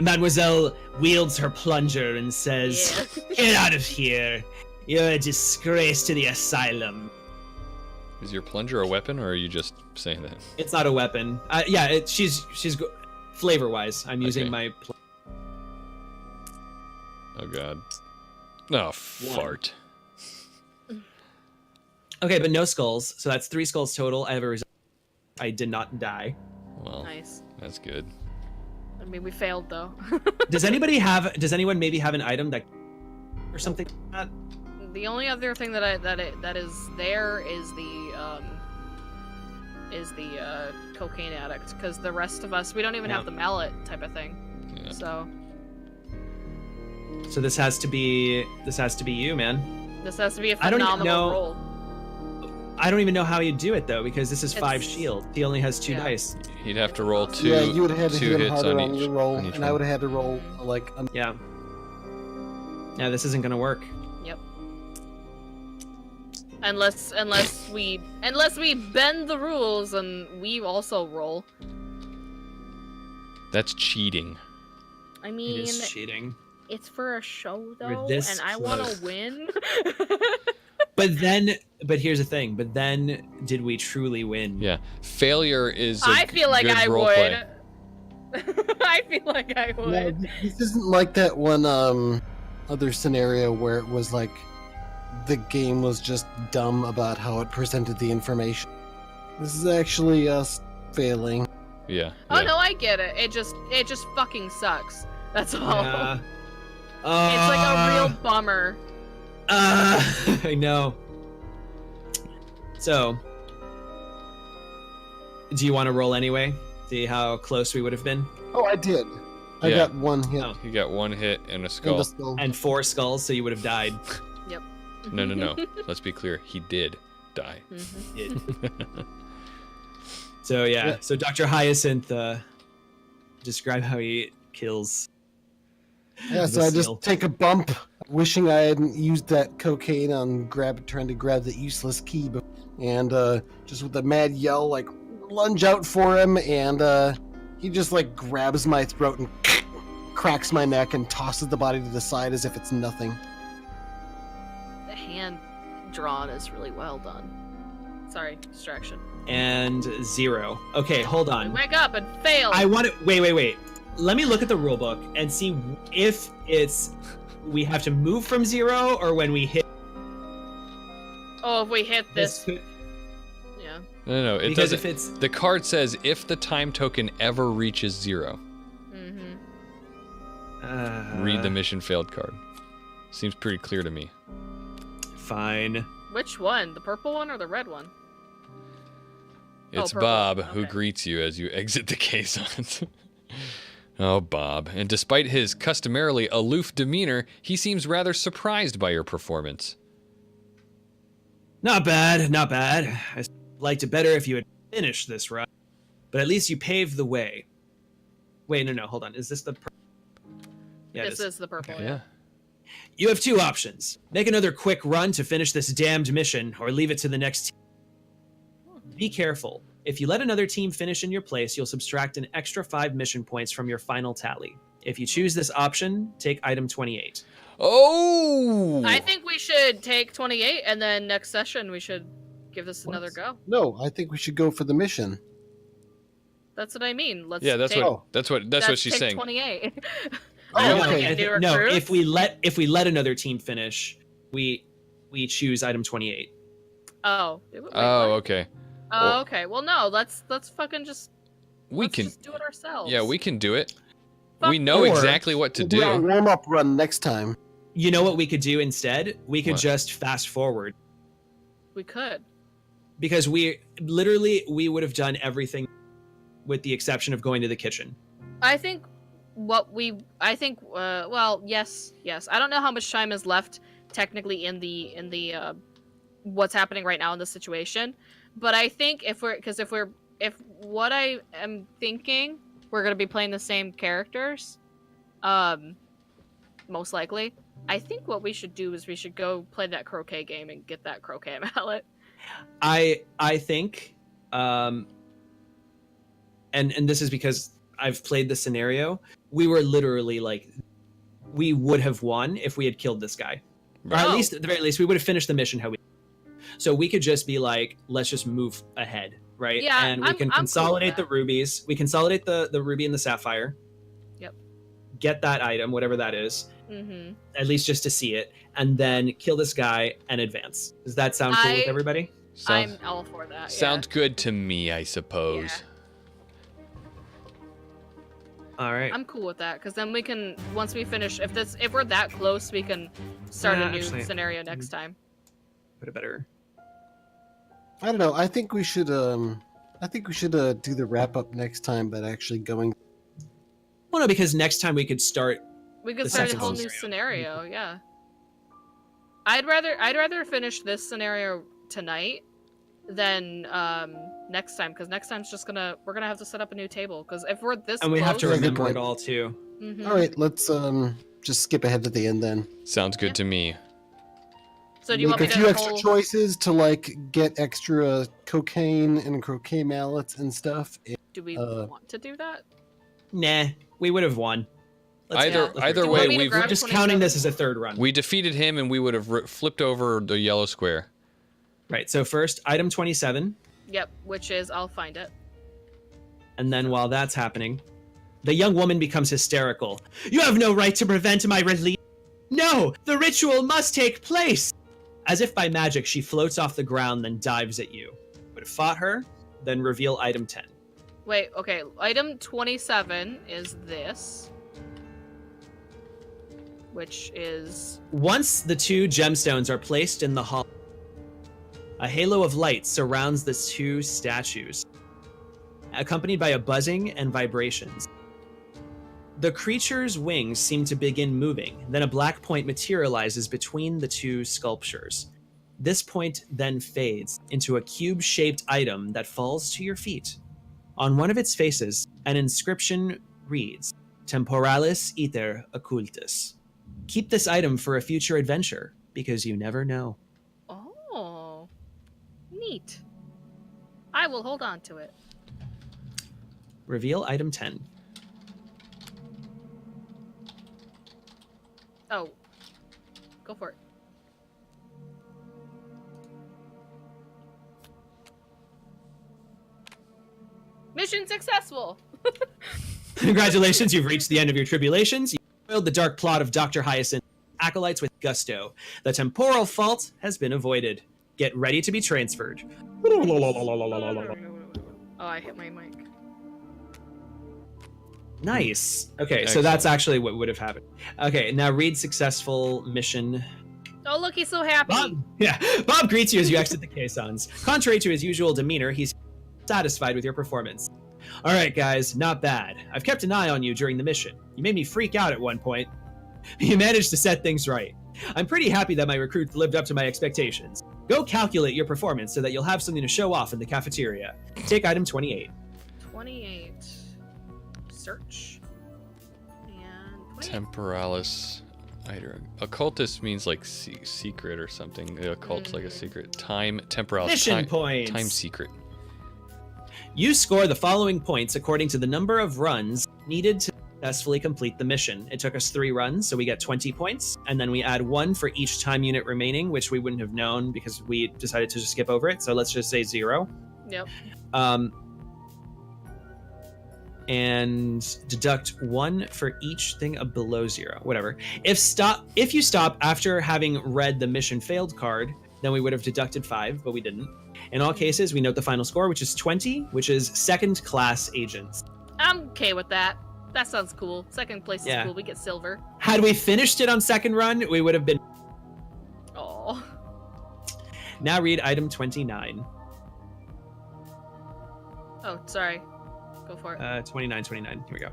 Mademoiselle wields her plunger and says, Yeah. "Get out of here! You're a disgrace to the asylum." Is your plunger a weapon, or are you just saying that? It's not a weapon. Yeah, she's flavor wise. I'm using Okay. my. Oh God. No, fart. Okay, but no skulls, so that's 3 skulls total. I have a result. I did not die. Well, Nice. that's good. I mean, we failed though. Does anyone maybe have an item that or something like that? The only other thing that is there is the cocaine addict, because the rest of us, we don't even Yeah. have the mallet type of thing. Yeah. So So this has to be you, man. This has to be a I don't even phenomenal know- roll. I don't even know how you do it though, because this is 5 It's- shield. He only has 2 yeah. dice. He'd have to roll two. Yeah, you would have had to two hit him hits harder on on each. your roll, on each and I one. would have had to roll like Yeah. Yeah, this isn't gonna work. Yep. Unless we bend the rules and we also roll. That's cheating. I It mean, is cheating. it's for a show We're though, this and I want close. to win. But here's the thing. But then, did we truly win? Yeah. Failure is. I feel like good I role would. play. I feel like I no, would. this isn't like that one other scenario where it was like the game was just dumb about how it presented the information. This is actually us failing. Yeah. Oh yeah. no, I get it. It just fucking sucks. That's all. Yeah. It's like a real bummer. I know. So, do you want to roll anyway? See how close we would have been? Oh, I did. I Yeah. got one hit. Oh. You got one hit and a in skull. the skull. And 4 skulls, so you would have died. Yep. No. Let's be clear. He did die. Mhm. So yeah. Yeah. So Dr. Hyacinth, describe how he kills. Yeah, so the I just seal. take a bump, wishing I hadn't used that cocaine on trying to grab the useless key, and just with a mad yell, like lunge out for him, and he just like grabs my throat and cracks my neck and tosses the body to the side as if it's nothing. The hand drawn is really well done. Sorry, distraction. And 0. Okay, hold We on. wake up and fail. I want to wait. Let me look at the rule book and see if it's we have to move from 0 or when we hit Oh, if we hit this, could- yeah. No. It because doesn't. if it's The card says if the time token ever reaches 0. Mm-hmm. Read the mission failed card. Seems pretty clear to me. Fine. Which one? The purple one or the red one? It's purple. Bob who Okay. greets you as you exit the caissons. Oh, Bob. And despite his customarily aloof demeanor, he seems rather surprised by your performance. Not bad, not bad. I liked it better if you had finished this run, but at least you paved the way. Wait, no, hold on. Is this the? Yeah, it This is the purple. Yeah. You have 2 options. Make another quick run to finish this damned mission, or leave it to the next team. Be careful. If you let another team finish in your place, you'll subtract an extra 5 mission points from your final tally. If you choose this option, take item 28. Oh! I think we should take 28, and then next session we should give this another go. No, I think we should go for the mission. That's what I mean. Let's Yeah, that's take, what that's what let's she's take saying. 28. Oh, I don't want to okay. get new No, recruits. if we let another team finish, we choose item 28. Oh. Wait, Oh, what? okay. Oh, okay. Well, no. Let's fucking just. We let's can. just do it ourselves. Yeah, we can do it. Fuck We know or- exactly what to We'll do a do. warm-up run next time. You know what we could do instead? We could What? just fast forward. We could. Because we would have done everything with the exception of going to the kitchen. I think well, yes. I don't know how much time is left technically in the what's happening right now in the situation, but I think if what I am thinking, we're going to be playing the same characters, most likely. I think what we should do is we should go play that croquet game and get that croquet mallet. I think and this is because I've played the scenario. We were literally like we would have won if we had killed this guy. Or at Oh. least at the very least we would have finished the mission how we. So we could just be like, let's just move ahead, right? Yeah, and we I'm can cool with consolidate the that. rubies. We consolidate the ruby and the sapphire. Yep. Get that item, whatever that is, Mm-hmm. at least just to see it, and then kill this guy and advance. Does that sound cool with I- everybody? Sounds, I'm all for that. sounds good to me, I suppose. All right. I'm cool with that because then we can once we finish if we're that close we can start Yeah, a new actually, scenario next time. Put it better. I don't know. I think we should do the wrap up next time, but actually going. Well, no, because next time we could start We could The start a second whole scenario. new scenario. Yeah. I'd rather finish this scenario tonight than next time, because next time's just we're gonna have to set up a new table, because if we're this And we have to close, Good remember point. it all too. Mhm. All right, let's just skip ahead to the end then. Sounds good Yeah. to me. So do you Make want me a few to extra whole... choices to like get extra cocaine and croquet mallets and stuff. Do we Uh, want to do that? Nah, we would have won. Either Do either you way, want me to we've grab We're just 27? counting this as a third run. we defeated him, and we would have flipped over the yellow square. Right, so first, item 27. Yep, which is, I'll find it. And then while that's happening, the young woman becomes hysterical. You have no right to prevent my release. No, the ritual must take place. As if by magic, she floats off the ground, then dives at you. Would have fought her, then reveal item 10. Wait, okay, item 27 is this. Which is... Once the two gemstones are placed in the hall, a halo of light surrounds the two statues, accompanied by a buzzing and vibrations. The creature's wings seem to begin moving, then a black point materializes between the two sculptures. This point then fades into a cube-shaped item that falls to your feet. On one of its faces, an inscription reads, Temporalis iter occultus. Keep this item for a future adventure, because you never know. Oh, neat. I will hold on to it. Reveal item 10. Oh, go for it. Mission successful! Congratulations, you've reached the end of your tribulations. You foiled the dark plot of Dr. Hyacinth acolytes with gusto. The temporal fault has been avoided. Get ready to be transferred. Oh, I hit my mic. Nice. Okay, so Excellent. that's actually what would have happened. Okay, now read successful mission. Oh, look, he's so happy. Bob greets you as you exit the caissons. Contrary to his usual demeanor, he's satisfied with your performance. All right, guys, not bad. I've kept an eye on you during the mission. You made me freak out at one point. You managed to set things right. I'm pretty happy that my recruits lived up to my expectations. Go calculate your performance so that you'll have something to show off in the cafeteria. Take item 28. 28. Search. And 28. Temporalis iter. Occultus means like secret or something. Occult's like a secret. Time temporalis. Mission time, points. Time secret. You score the following points according to the number of runs needed to successfully complete the mission. It took us 3 runs, so we get 20 points, and then we add 1 for each time unit remaining, which we wouldn't have known because we decided to just skip over it. So let's just say 0. Yep. And deduct 1 for each thing below 0. Whatever. If you stop after having read the mission failed card, then we would have deducted 5, but we didn't. In all cases, we note the final score, which is 20, which is second class agents. I'm okay with that. That sounds cool. Second place is Yeah. cool. We get silver. Had we finished it on second run, we would have been. Oh. Now read item 29. Oh, sorry. Go for it. 29. Here we go.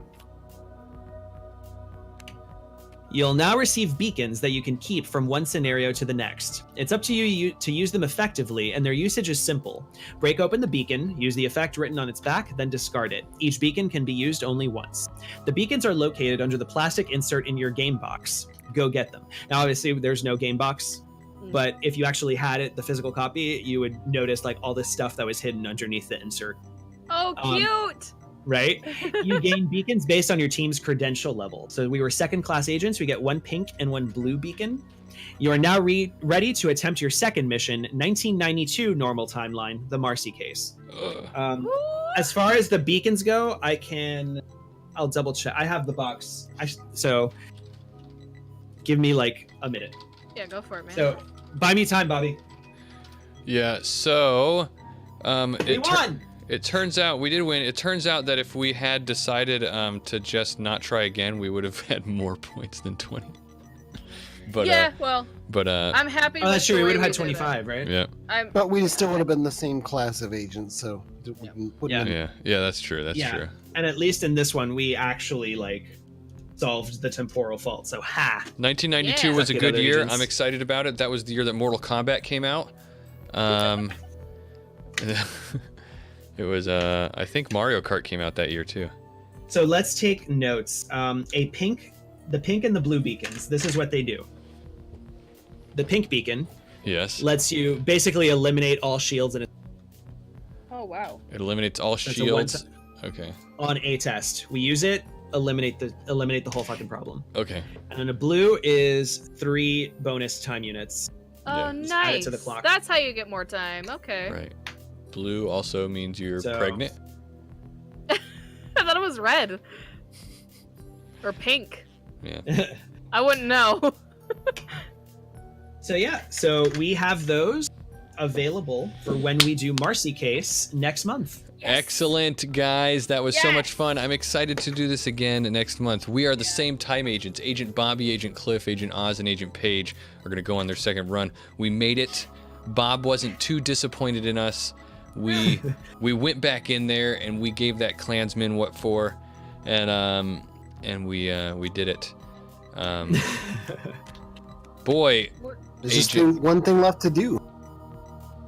You'll now receive beacons that you can keep from one scenario to the next. It's up to you to use them effectively, and their usage is simple. Break open the beacon, use the effect written on its back, then discard it. Each beacon can be used only once. The beacons are located under the plastic insert in your game box. Go get them. Now, obviously, there's no game box, but if you actually had it, the physical copy, you would notice like all this stuff that was hidden underneath the insert. Oh, cute! Right? You gain beacons based on your team's credential level. So we were second class agents. We get 1 pink and 1 blue beacon. You are now ready to attempt your second mission, 1992 normal timeline, the Marcy case. As far as the beacons go, I'll double check. I have the box. So give me like a minute. Yeah, go for it, man. So buy me time, Bobby. Yeah, so We won! It turns out we did win. It turns out that if we had decided to just not try again, we would have had more points than 20. But yeah, I'm happy. Oh, that's with true. the We way would have had did 25, right? yeah, it. But we still would have been the same class of agents, so it wouldn't Yeah. have- yeah, that's true. That's Yeah. true. And at least in this one, we actually solved the temporal fault. So, ha! 1992 Yeah. was a Suck it, good other year. agents. I'm excited about it. That was the year that Mortal Kombat came out. It was, I think Mario Kart came out that year too. So let's take notes. The pink and the blue beacons. This is what they do. The pink beacon Yes. lets you basically eliminate all shields and Oh wow. It eliminates all That's a shields. Okay. on a test. We use it, eliminate the whole fucking problem. Okay. And then a blue is 3 bonus time units. Oh, Yeah. Just add it nice. to the clock. That's how you get more time. Okay. Right. Blue also means you're So- pregnant. I thought it was red. Or pink. Yeah. I wouldn't know. So yeah, so we have those available for when we do Marcy case next month. Excellent, guys. That was so Yes. much fun. I'm excited to do this again next month. We are the same time agents. Agent Bobby, Agent Cliff, Agent Oz, and Agent Paige are going to go on their second run. We made it. Bob wasn't too disappointed in us. We went back in there and we gave that Klansman what for, and we did it. Boy, There's just Agent- one thing left to do.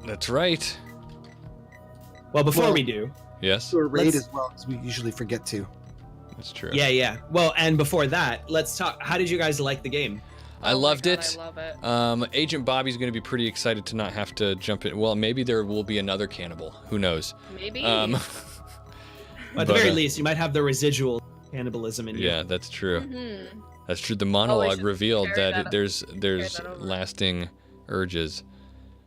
that's right. Well, before Well- we do, Yes, Do a raid Let's- as well, because we usually forget to. that's true. yeah. Well, and before that, let's talk. How did you guys like the game? I Oh my loved God, it. I love it. Agent Bobby's going to be pretty excited to not have to jump in. Well, maybe there will be another cannibal. Who knows? Maybe. Well, at the But, very least, you might have the residual cannibalism in you. Yeah, that's true. Mhm. That's true. The monologue should revealed carry that that- there's that over. lasting urges.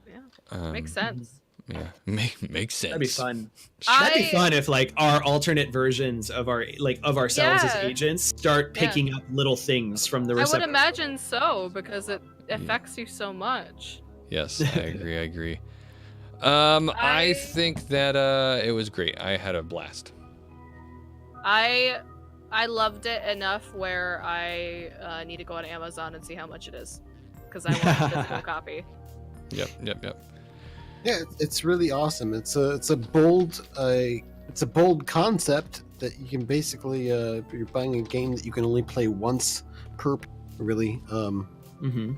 Yeah. Makes sense. Yeah, makes sense. That'd be fun. I- That'd be fun if like our alternate versions of ourselves as Yeah. agents start Yeah. picking up little things from the I would receptor. imagine so because it affects you so much. Yes, I agree. I think that it was great. I had a blast. I loved it enough where I need to go on Amazon and see how much it is because I want a physical copy. Yep. Yeah, it's really awesome. It's a bold concept that you can basically you're buying a game that you can only play once per really. Mm-hmm.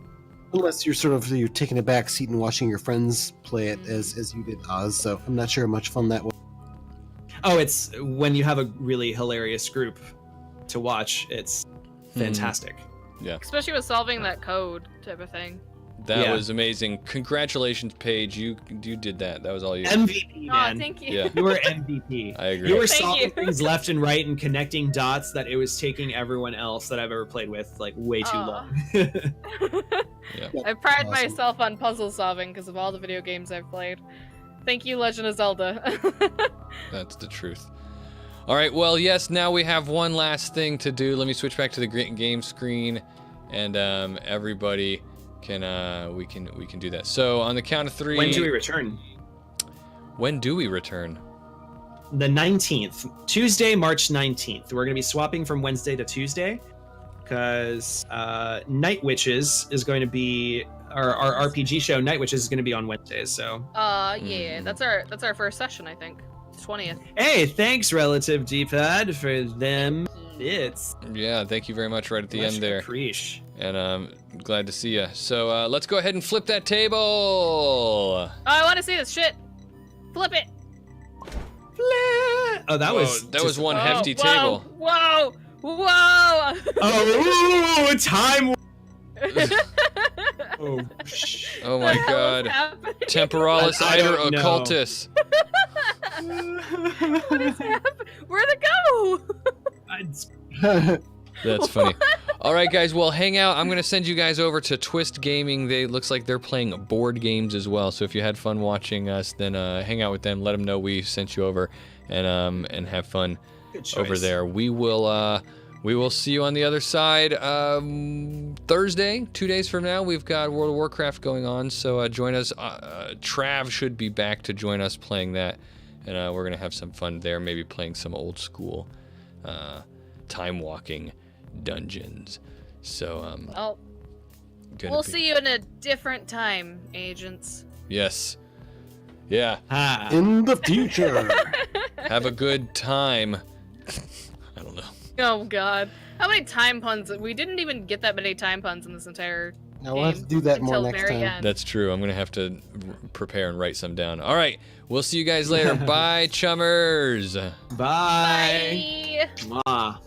Unless you're taking a back seat and watching your friends play it as you did Oz. So I'm not sure how much fun that was. Oh, it's when you have a really hilarious group to watch. It's fantastic. Especially with solving that code type of thing. That Yeah. was amazing. Congratulations, Paige. You Oh, did that. That was all you. MVP, man. thank you. Yeah. You were MVP. I agree. You were Thank solving you. things left and right and connecting dots that it was taking everyone else that I've ever played with like way too Aw. long. I pride Awesome. myself on puzzle solving because of all the video games I've played. Thank you, Legend of Zelda. That's the truth. All right. Well, yes. Now we have one last thing to do. Let me switch back to the game screen, and everybody can we can do that. So on the count of 3. When do we return? When do we return? The 19th. Tuesday, March 19th. We're going to be swapping from Wednesday to Tuesday because Night Witches is going to be our RPG show. Night Witches is going to be on Wednesdays. So, Yeah, that's our first session, I think. It's 20th. hey, thanks, Relative D-Pad, for them. It's Yeah. Thank you very much. Right at the much end there. appreciate. And glad to see you. So let's go ahead and flip that table. Oh, I want to see this shit. Flip it. Oh, that Whoa, was that was one Whoa, hefty whoa, table. Whoa! Whoa! Oh, time. Oh, Oh my God. Temporalis I Iter don't know. Occultus. What is happening? Where'd it go? That's funny. All right, guys. Well, hang out. I'm gonna send you guys over to Twist Gaming. They looks like they're playing board games as well. So if you had fun watching us, then hang out with them. Let them know we sent you over, and have fun Good choice. over there. We will see you on the other side Thursday, 2 days from now. We've got World of Warcraft going on, so join us. Trav should be back to join us playing that, and we're gonna have some fun there. Maybe playing some old school time walking dungeons. So Well, gonna we'll be- see you in a different time, agents. Yes. Yeah. Ah. In the future. Have a good time. I don't know. Oh god. How many time puns? We didn't even get that many time puns in this entire Now we'll have to game do that more until next very time. end. That's true. I'm going to have to prepare and write some down. All right. We'll see you guys later. Bye, chummers. Bye. Bye. Mwah.